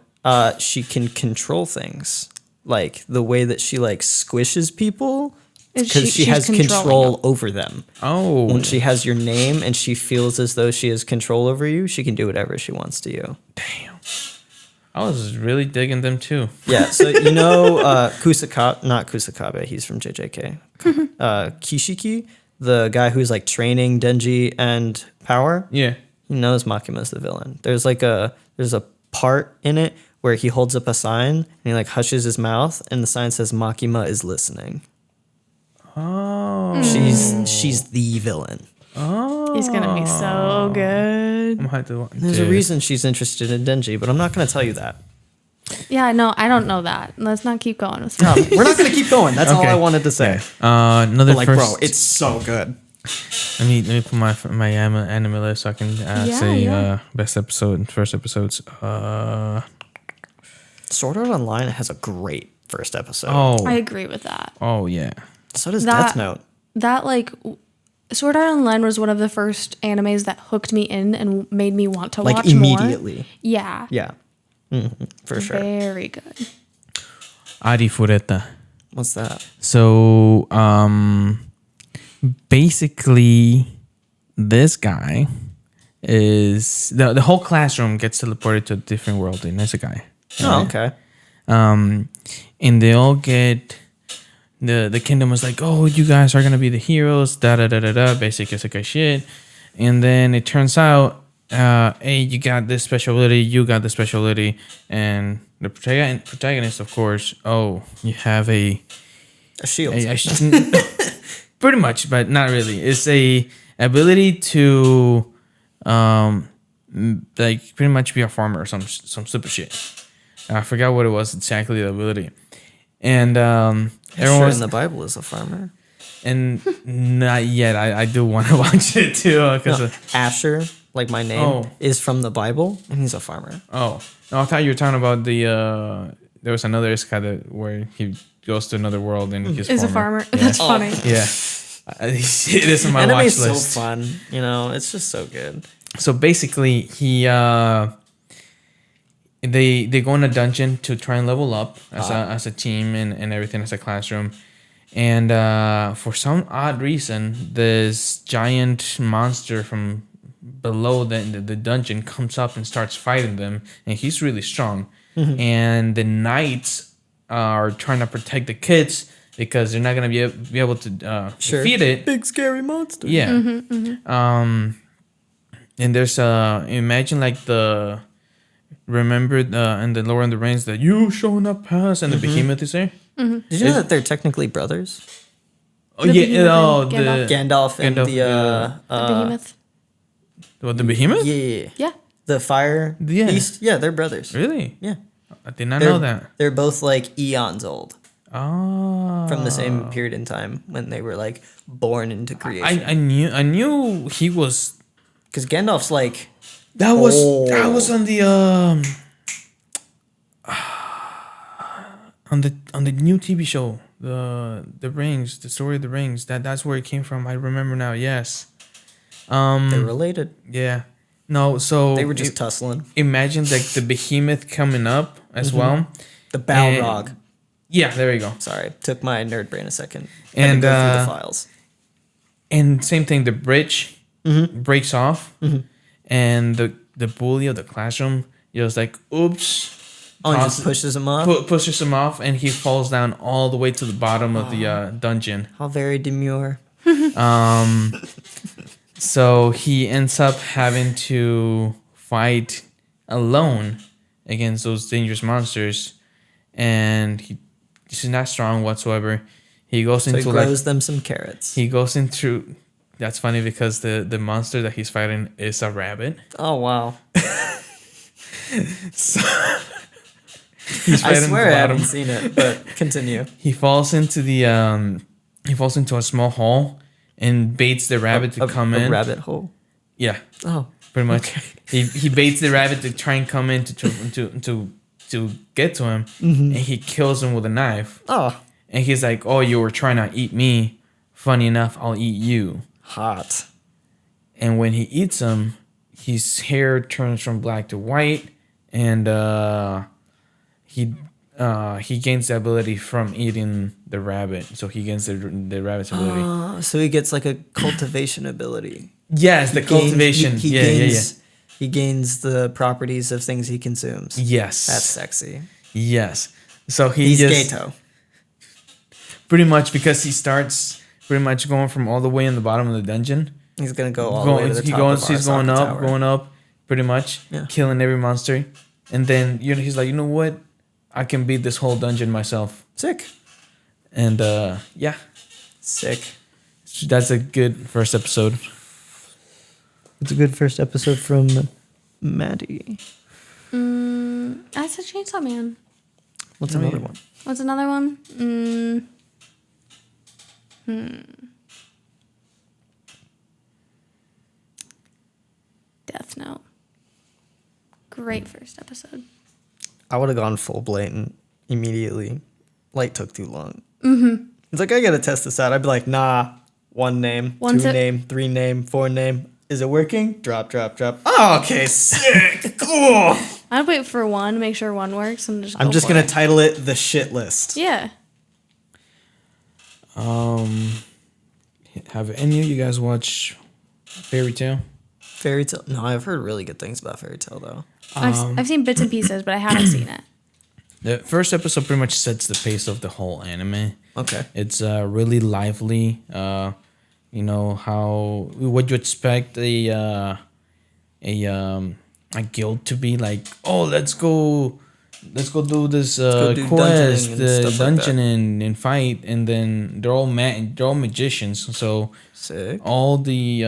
she can control things, like the way that she like squishes people, Is because she she's has controlling control them. over them. Oh. When she has your name and she feels as though she has control over you, she can do whatever she wants to you. Damn. I was really digging them too. Yeah, so you know Kusakabe, not Kusakabe, he's from JJK. Kishiki, the guy who's like training Denji and Power, Yeah. he knows Makima's the villain. There's a part in it where he holds up a sign and he like hushes his mouth and the sign says Makima is listening. Oh. She's the villain. Oh. He's gonna be so good. I'm gonna have to watch There's a it. reason she's interested in Denji, but I'm not going to tell you that. Yeah, no, I don't know that. Let's not keep going with No, we're not going to keep going. That's all Okay. I wanted to say. Another But like, first. bro, it's so good. Let me put my anime list so I can say best episode and first episodes. Sword Art Online has a great first episode. Oh. I agree with that. Oh yeah. So does That- Death Note. That like Sword Art Online was one of the first animes that hooked me in and made me want to Like watch immediately. more. Yeah. Yeah. For sure. Very good. Ari Fureta. What's that? So basically this guy is the whole classroom gets teleported to a different world in Isekai. Oh, okay. And they all get the kingdom was like, oh, you guys are gonna be the heroes, da da da da da, basic isekai shit. And then it turns out, hey, you got this special ability, you got this special ability, and the protagonist, of course, oh, you have a A shield. pretty much, but not really. It's a ability to like pretty much be a farmer or some stupid shit. I forgot what it was exactly, the ability. And everyone Sure, was in the Bible is a farmer. and not yet. I do want to watch it too because No, Asher, like my name, Oh. is from the Bible, and he's a farmer. no, I thought you were talking about the there was another isekai that where he goes to another world and he's Is a farmer. That's funny. Yeah, it is on my Anime watch is so list. fun. You know, it's just so good. So basically, they go in a dungeon to try and level up as a team and everything as a classroom. And for some odd reason, this giant monster from below the dungeon comes up and starts fighting them, and he's really strong. And the knights are trying to protect the kids because they're not gonna be able to defeat it. Big scary monster. Yeah. And there's imagine like remember in the Lord of the Rings that you showing up past and the behemoth is there. Did you know that they're technically brothers? Oh The yeah, behemoth oh and Gandalf and Gandalf, The behemoth. the behemoth. yeah, Yeah. the fire Yeah. beast. Yeah, they're brothers. Really? Yeah, I did not they're, know that. They're both like eons old Oh. from the same period in time when they were like born into creation. I knew he was. Because Gandalf's like That was on the on the new TV show, the Rings, the Story of the Rings. That's where it came from. I remember now. Yes. they're related. Yeah. No. So They were just tussling. imagine like the behemoth coming up as well. The Balrog. Yeah. There you go. Sorry, took my nerd brain a second. And, Had to go through the files. And same thing. The bridge breaks off, and the bully of the classroom just like, oops. Oh, and tosses- just pushes him off. pushes him off, and he falls down all the way to the bottom of the dungeon. How very demure. So he ends up having to fight alone against those dangerous monsters, and he's not strong whatsoever. He goes So he into grows them some carrots. he goes into. That's funny because the monster that he's fighting is a rabbit. Oh wow! So he's I fighting swear the I bottom. haven't seen it, but continue. He falls into a small hole and baits the rabbit to come in. rabbit hole. Yeah, Oh, pretty much. He baits the rabbit to try and come in to get to him, and he kills him with a knife. oh, And he's like, "Oh, you were trying to eat me. Funny enough, I'll eat you." hot. And when he eats him, his hair turns from black to white, and he gains the ability from eating the rabbit. So he gains the rabbit's ability. So he gets like a cultivation ability. Yes, the cultivation. He Yeah. gains, He gains the properties of things he consumes. Yes. That's sexy. Yes. So He's just Gato. pretty much because he starts pretty much going from all the way in the bottom of the dungeon. He's gonna go all the way to the top of He's going Arasaka up, Tower. going up, pretty much, Yeah. killing every monster. And then he's like, you know what? I can beat this whole dungeon myself. Sick. And yeah, Sick. that's a good first episode. It's a good first episode from Maddie. I said Chainsaw Man. What's another one? What's another one? Death Note. Great first episode. I would have gone full blatant immediately. Light took too long. Mm-hmm. It's like, I gotta test this out. I'd be like, nah, 1 name, Once 2 it- name, 3 name, 4 name. Is it working? Drop, drop, drop. Oh, okay, sick. Cool. I'd wait for 1, make sure 1 works, and just I'm go just for gonna it. title it The Shit List. Yeah. Have any of you guys watched Fairy Tail? Fairy Tale. No, I've heard really good things about Fairy Tale though. I've seen bits and pieces, but I haven't seen it. The first episode pretty much sets the pace of the whole anime. Okay. It's really lively. You know what you expect a guild to be like. Oh, let's go do this do quest, dungeoning and the stuff like dungeon and fight, and then they're all magicians. So Sick. all the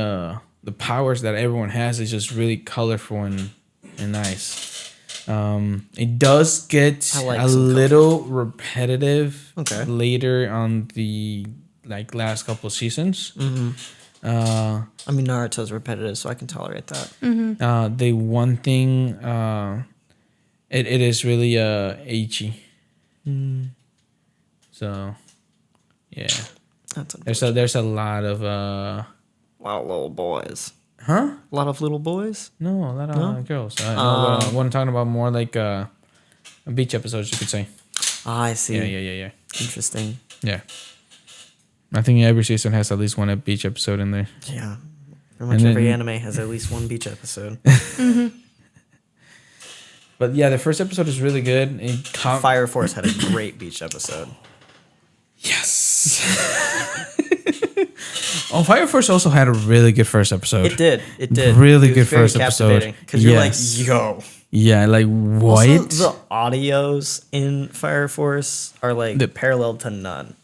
powers that everyone has is just really colorful and nice. It does get I like a some little repetitive Okay. later on the last couple of seasons. I mean, Naruto's repetitive, so I can tolerate that. The one thing it is really ecchi. So yeah, That's unfortunate. there's a lot of A lot of little boys. huh? A lot of little boys. No, a lot of No? girls. No, what I'm talking about more like beach episodes, you could say. Ah, I see. Yeah. Interesting. Yeah. I think every season has at least one beach episode in there. Yeah. Pretty much And every then- anime has at least one beach episode. But yeah, the first episode is really good. Fire Force had a great beach episode. Yes. Oh, Fire Force also had a really good first episode. It did. It did. Really It was good very first episode. captivating, 'cause you're Yes. like, yo. Yeah, like what? Also, the audios in Fire Force are like parallel to none.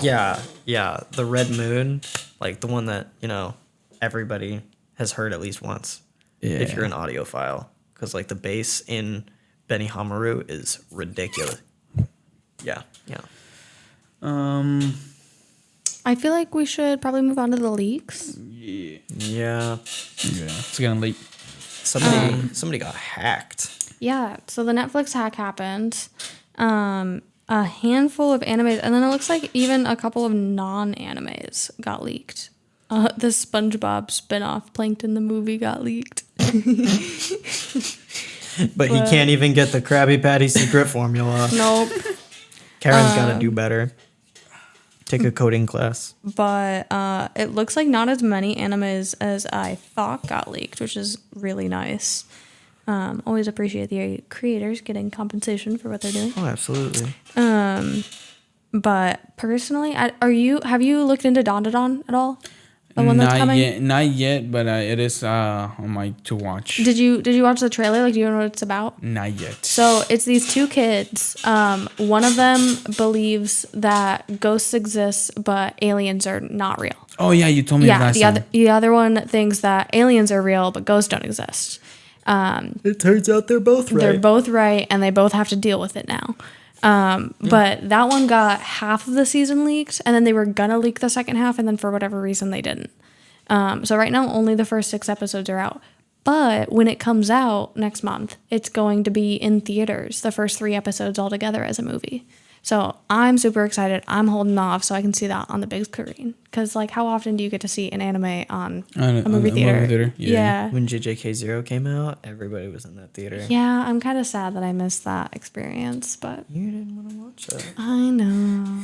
Yeah. The Red Moon, like the one that, everybody has heard at least once. If Yeah. you're an audiophile. Because like the bass in Benny Hamaru is ridiculous. Yeah. I feel like we should probably move on to the leaks. Yeah. Yeah, it's getting late. Somebody got hacked. Yeah, so the Netflix hack happened. A handful of animes, and then it looks like even a couple of non-animes got leaked. The SpongeBob spinoff, Plankton the movie, got leaked. But he can't even get the Krabby Patty secret formula. Nope. Karen's got to do better. Take a coding class. But it looks like not as many animes as I thought got leaked, which is really nice. Always appreciate the creators getting compensation for what they're doing. Oh, absolutely. But personally, have you looked into Don at all? The one that's coming? Not yet, but it is on my to watch. Did you watch the trailer? Like, do you know what it's about? Not yet. So it's these 2 kids. One of them believes that ghosts exist, but aliens are not real. Oh yeah, you told me Yeah, last the time. other one thinks that aliens are real, but ghosts don't exist. It turns out they're both right. They're both right, and they both have to deal with it now. But that one got half of the season leaked, and then they were gonna leak the second half, and then for whatever reason they didn't. So right now only the first 6 episodes are out. But when it comes out next month, it's going to be in theaters, the first 3 episodes all together as a movie. So I'm super excited. I'm holding off so I can see that on the big screen. Because, like, how often do you get to see an anime on a movie theater? Yeah. When JJK0 came out, everybody was in that theater. Yeah, I'm kind of sad that I missed that experience, but You didn't want to watch that. I know.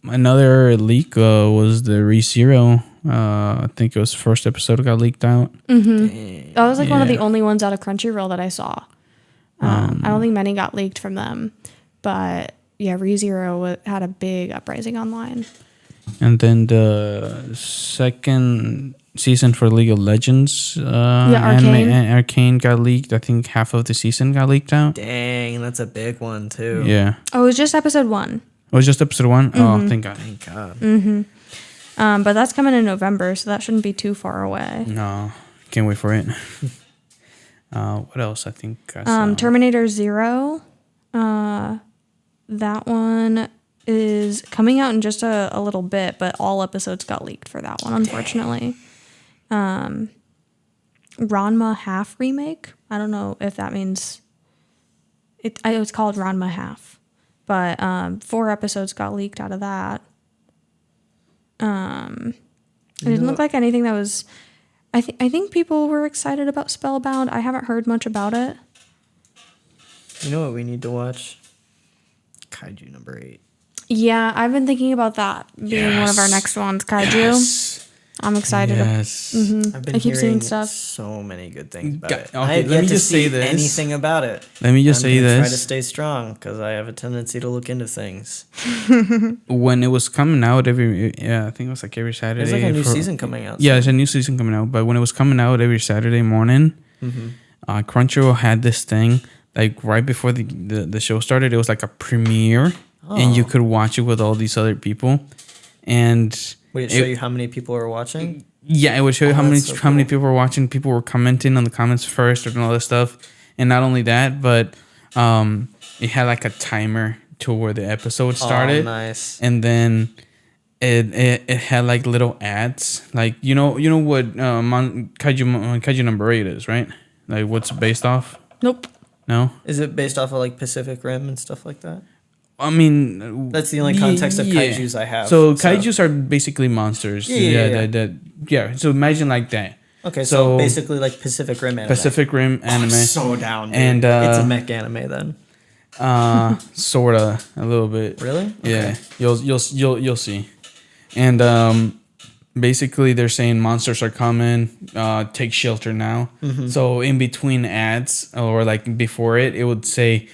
Another leak was the ReZero. I think it was the first episode got leaked out. That was like one of the Yeah. only ones out of Crunchyroll that I saw. I don't think many got leaked from them, but ReZero had a big uprising online. And then the second season for League of Legends Arcane. Arcane got leaked. I think half of the season got leaked out. Dang, that's a big one too. Yeah. Oh, it was just episode 1. It was just episode 1? Oh, thank God. Thank God. But that's coming in November, so that shouldn't be too far away. No, can't wait for it. What else? I think I saw. Terminator Zero. That one is coming out in just a little bit, but all episodes got leaked for that one, unfortunately. Ranma Half remake. I don't know if that means it's called Ranma Half, but 4 episodes got leaked out of that. It didn't look like anything that was. I think people were excited about Spellbound. I haven't heard much about it. You know what we need to watch? Kaiju number 8. Yeah, I've been thinking about that being one of our next ones. Kaiju. Yes. I'm excited. Yes. I've been I keep seeing hearing stuff. so many good things about Ga- it. okay, I have let yet me to just say see this. anything about it. Let me just say I'm gonna this. Try to stay strong because I have a tendency to look into things. When it was coming out I think it was like every Saturday. There's like a new for- season coming out. Yeah, there's a new season coming out. But when it was coming out every Saturday morning, Crunchyroll had this thing like right before the show started. It was like a premiere, and you could watch it with all these other people. And Would it show you how many people are watching? yeah, it would show you that's so how many cool. people were watching. People were commenting on the comments first and all this stuff. And not only that, but it had like a timer to where the episode started. Oh, nice. And then it had like little ads, like you know what Kaiju number 8 is, right? Like what's it based off? Nope. No, Is it based off of like Pacific Rim and stuff like that? I mean That's the only context of kaijus I have. So kaijus are basically monsters. Yeah. So imagine like that. Okay, so so basically like Pacific Rim anime. Pacific Rim anime, So down, dude. And, it's a mech anime then. sorta a little bit. Really? Yeah, you'll see. And basically they're saying monsters are coming, take shelter now. So in between ads or like before it would say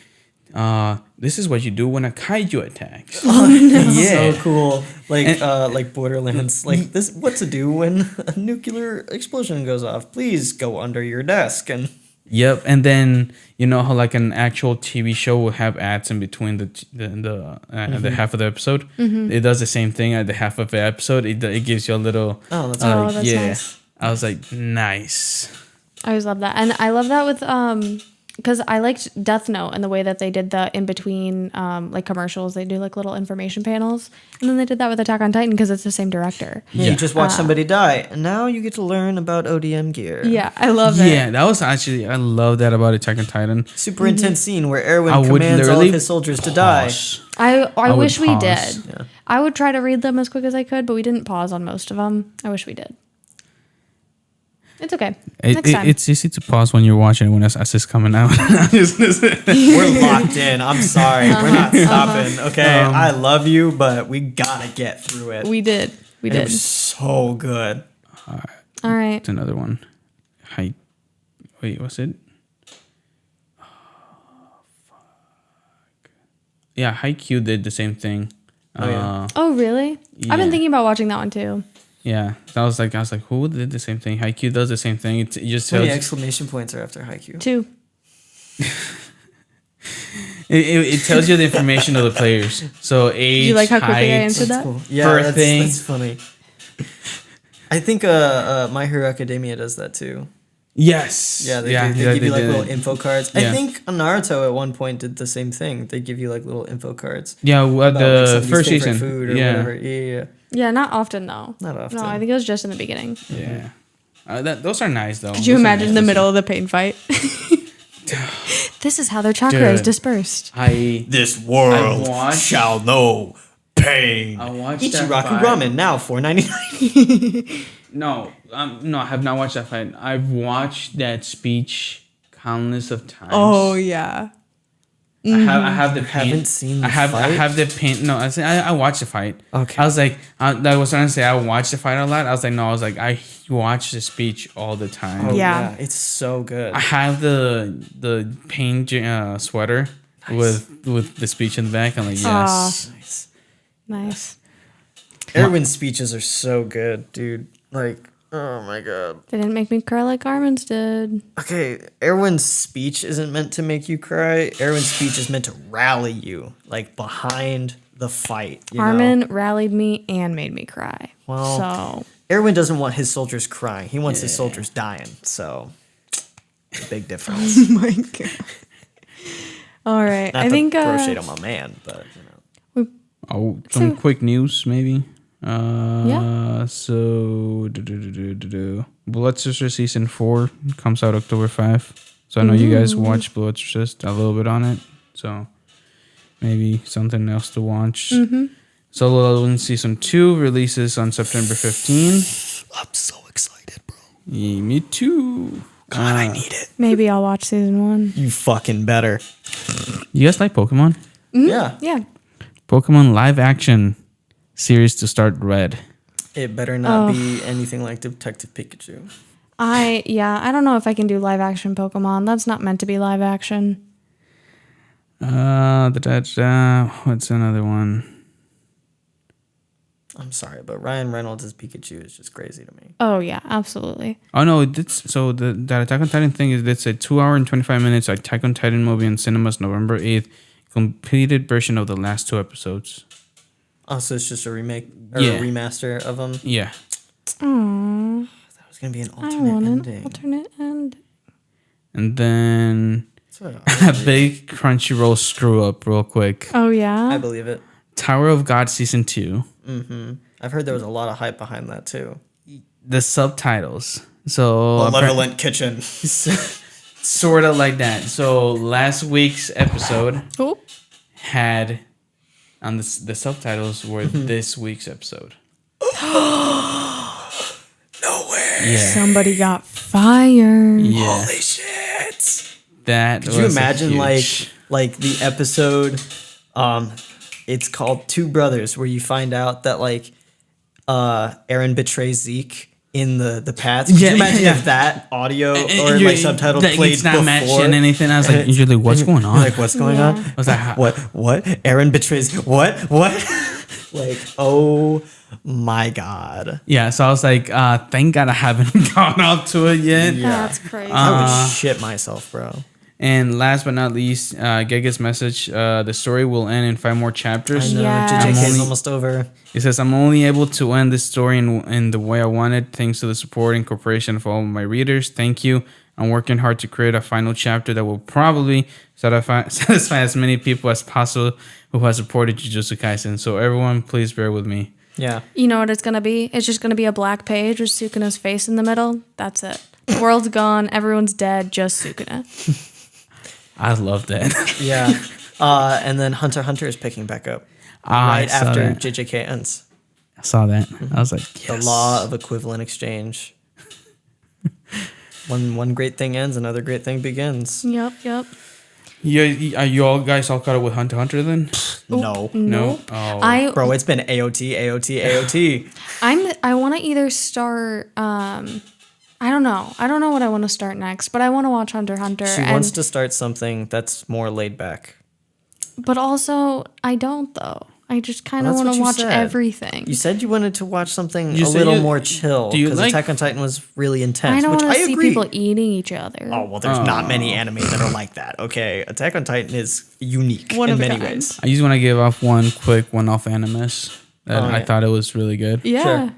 this is what you do when a kaiju attacks. So cool. Like Borderlands. Like this what to do when a nuclear explosion goes off. Please go under your desk and Yep, and then you know how like an actual TV show will have ads in between the half of the episode. It does the same thing at the half of the episode. It gives you a little. Oh, that's Oh, that's nice. I was like, nice. I always love that. And I love that with because I liked Death Note and the way that they did the in between like commercials. They do like little information panels, and then they did that with Attack on Titan because it's the same director. You just watch somebody die, and now you get to learn about ODM gear. Yeah, I love it. Yeah, that was actually I love that about Attack on Titan. Super intense scene where Erwin I would commands all literally of his soldiers to die. pause. I would wish we pause. did. Yeah. I would try to read them as quick as I could, but we didn't pause on most of them. I wish we did. It's okay. Next time. It's easy to pause when you're watching it when it's coming out. We're locked in. I'm sorry. We're not stopping. Okay. I love you, but we gotta get through it. We did. We It did. was so good. All right. It's another one. Wait, what's it? Oh, fuck. Yeah, Haikyuu did the same thing. yeah. Oh, really? I've yeah. been thinking about watching that one too. Yeah, I was like, who did the same thing? Haikyuu does the same thing. It just How tells many exclamation points are after Haikyuu? 2. it tells you the information of the players. So age, you like how quickly I height, answered that? Cool. Yeah, Birthday. that's funny. I think My Hero Academia does that too. Yes. Yeah, they give you like little did. info cards. Yeah. I think Naruto at one point did the same thing. They give you like little info cards. Yeah, About, the like, somebody's first favorite season. food or Yeah. whatever. Yeah. Yeah, not often though. Not often. No, I think it was just in the beginning. Yeah. Those are nice though. Could you Those are imagine nice the to middle see. of the pain fight? This is how their chakra is Dude. dispersed. This I world watched- shall know pain. I watched that Ichiraku fight. ramen now $4.99. No, no, I have not watched that fight. I've watched that speech countless of times. Oh yeah. I have the pain. Haven't seen the I have fight? the pain. No, I watched the fight. Okay. I was like, I was trying to say I watched the fight a lot. I was like, no, I was like, I watch the speech all the time. Oh, Yeah. It's so good. I have the pain sweater with the speech in the back. I'm like, yes. Nice. Erwin's speeches are so good, dude. Like, oh my god. They didn't make me cry like Armin's did. Okay, Erwin's speech isn't meant to make you cry. Erwin's speech is meant to rally you, like behind the fight. You Armin know? rallied me and made me cry. Well, So Erwin doesn't want his soldiers crying. He wants his soldiers dying. So, a big difference. my god. All right. Not I think to throw shade on my man, but you know. Oh, some quick news maybe. Yeah. So Blood Sister season 4 comes out October 5. So I know you guys watch Blood Sister a little bit on it. So maybe something else to watch. Solo Leveling season 2 releases on September 15. I'm so excited, bro. Yeah, me too. God, I need it. maybe I'll watch season 1. You fucking better. You guys like Pokemon? Yeah. Yeah. Pokemon live action series to start Red. It better not be anything like Detective Pikachu. I don't know if I can do live action Pokemon. That's not meant to be live action. What's another one? I'm sorry, but Ryan Reynolds as Pikachu is just crazy to me. Oh yeah, absolutely. Oh no, so that Attack on Titan thing is it's a 2 hour and 25 minutes Attack on Titan movie in cinemas November 8th. Completed version of the last 2 episodes. Oh, so it's just a remake or Yeah. a remaster of them? Yeah. Aww, That was going to be an I alternate want an ending. alternate end. And then That's what a big Crunchyroll screw up real quick. Oh I yeah. believe it. Tower of God season 2. I've heard there was a lot of hype behind that too. The subtitles. So Malevolent Kitchen. sort of like that. So last week's episode Oh. had on the subtitles were this week's episode. No way. Yeah. Somebody got fired. Yeah. Holy shit. That Could you was a imagine huge- like the episode it's called Two Brothers where you find out that like Aaron betrays Zeke in the path. Could Yeah, you imagine yeah. if that audio And or you're- like subtitle like, played it's not before? matching anything. I was like, usually, what's going on? You're like, what's going on? I was like, how- What? Aaron betrays what? Like, oh my god. Yeah, so I was like, thank God I haven't gone up to it yet. That's crazy. I would shit myself, bro. And last but not least, Gega's message, the story will end in 5 more I chapters. know, Yes. JJK is only- almost over. It says, I'm only able to end this story in the way I wanted, thanks to the support and cooperation of all of my readers. Thank you. I'm working hard to create a final chapter that will probably satisfy as many people as possible who have supported Jujutsu Kaisen. So everyone, please bear with me. Yeah. You know what it's gonna be? It's just gonna be a black page with Sukuna's face in the middle. That's it. The world's gone. Everyone's dead. Just Sukuna. I love that. Yeah. And then Hunter x Hunter is picking back up I right saw after that. JJK ends. I saw that. I was like, The yes. law of equivalent exchange. When one great thing ends, another great thing begins. Yep. Are you all guys all caught up with Hunter x Hunter then? No. No? Oh. Bro, it's been AOT. I want to either start. I don't know. I don't know what I want to start next, but I want to watch Hunter x Hunter. She wants to start something that's more laid back. But also, I don't though. I just kind of Well, want that's to what watch you said. everything. You said you wanted to watch something You a said little you- more chill do you because like- Attack on Titan was really intense. I don't which want I to see agree. people eating each other. Oh well, there's not many anime that are like that. Okay, Attack on Titan is unique One in of a many kind. ways. I just want to give off one quick one-off animus that Oh, I yeah. thought it was really good. Yeah. Sure.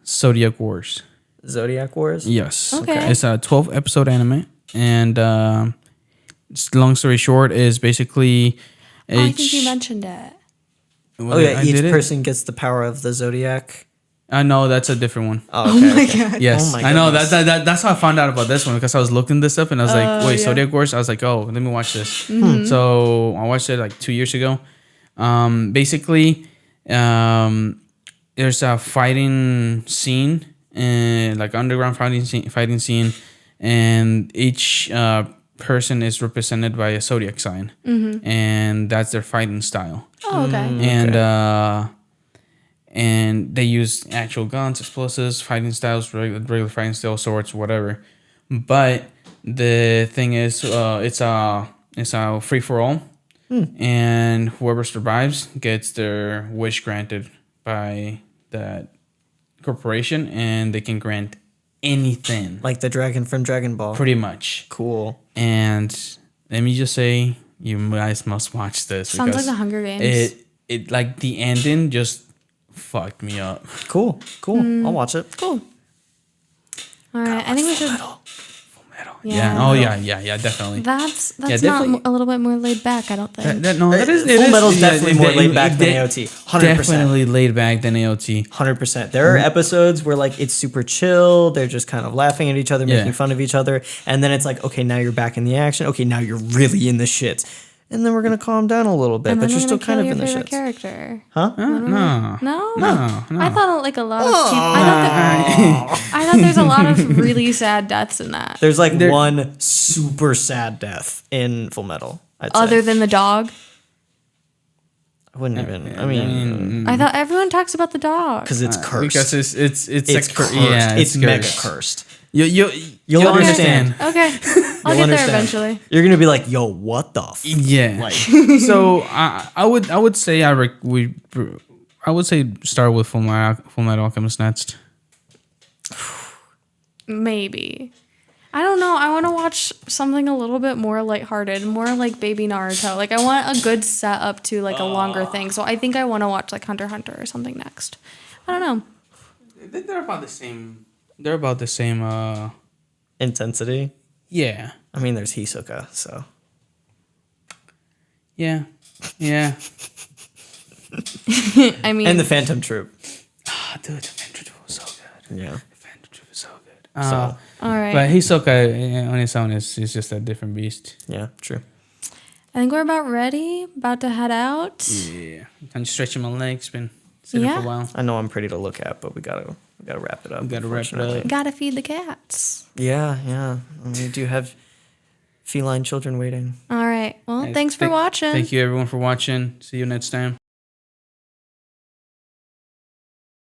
Zodiac Wars. Zodiac Wars. Yes. Okay. It's a 12-episode anime, and long story short is basically Oh, I think you mentioned it. Oh yeah, each person gets the power of the Zodiac. No, that's a different one. Oh, okay, okay. God. Yes, Oh my I know goodness. that's how I found out about this one because I was looking this up and I was like, wait, yeah. Zodiac Wars. I was like, oh, let me watch this. Hmm. So I watched it like 2 years ago. Basically, there's a fighting scene and like underground fighting scene, and each person is represented by a zodiac sign, and that's their fighting style. Oh, okay. And they use actual guns, explosives, fighting styles, regular fighting styles, swords, whatever. But the thing is, it's a free for all. and whoever survives gets their wish granted by that corporation, and they can grant anything, Like the dragon from Dragon Ball. pretty much. Cool. And let me just say, you guys must watch this. Sounds like because the Hunger Games. It like the ending just fucked me up. Cool. I'll watch it. Cool. All right, I think we should. Yeah. Oh yeah, definitely. That's Yeah, not definitely. a little bit more laid back. I don't think. That is Full Metal's definitely more laid back than de- AOT. 100%. Definitely laid back than AOT. 100%. There are episodes where like it's super chill. They're just kind of laughing at each other, making Yeah. fun of each other, and then it's like, okay, now you're back in the action. Okay, now you're really in the shits, and then we're gonna calm down a little bit, And but then you're we're still gonna kind kill of your in the favorite shits. character. No. No. No. I thought like a lot of people. I thought there's a lot of really sad deaths in that. There's like one super sad death in Full Metal. I'd say. Other than the dog. I wouldn't even. I mean, I thought everyone talks about the dog. because it's cursed. Because it's it's cursed. Yeah, it's mega cursed. cursed. You'll understand. Okay. I'll You'll get there understand. eventually. You're gonna be like, yo, what the? Yeah. Like, So I would say I would say start with Full Metal Alchemist next. Maybe. I don't know. I want to watch something a little bit more lighthearted, more like Baby Naruto. Like I want a good setup to like a longer thing. So I think I want to watch like Hunter x Hunter or something next. I don't know. They're about the same. They're about the same. intensity. Yeah. I mean, there's Hisoka, so Yeah. I mean, and the Phantom Troop. Oh, dude, the Phantom Troop was so good. Yeah. The Phantom Troop is so good. So all right. But Hisoka on his own is just a different beast. yeah, true. I think we're about ready, about to head out. Yeah. I'm stretching my legs. Been sitting for Yeah. a while. I know I'm pretty to look at, but we gotta wrap it up. Gotta wrap it up. unfortunately. Gotta feed the cats. Yeah. We do have feline children waiting. All right. Well, Hey, thanks for watching. Thank you everyone for watching. See you next time.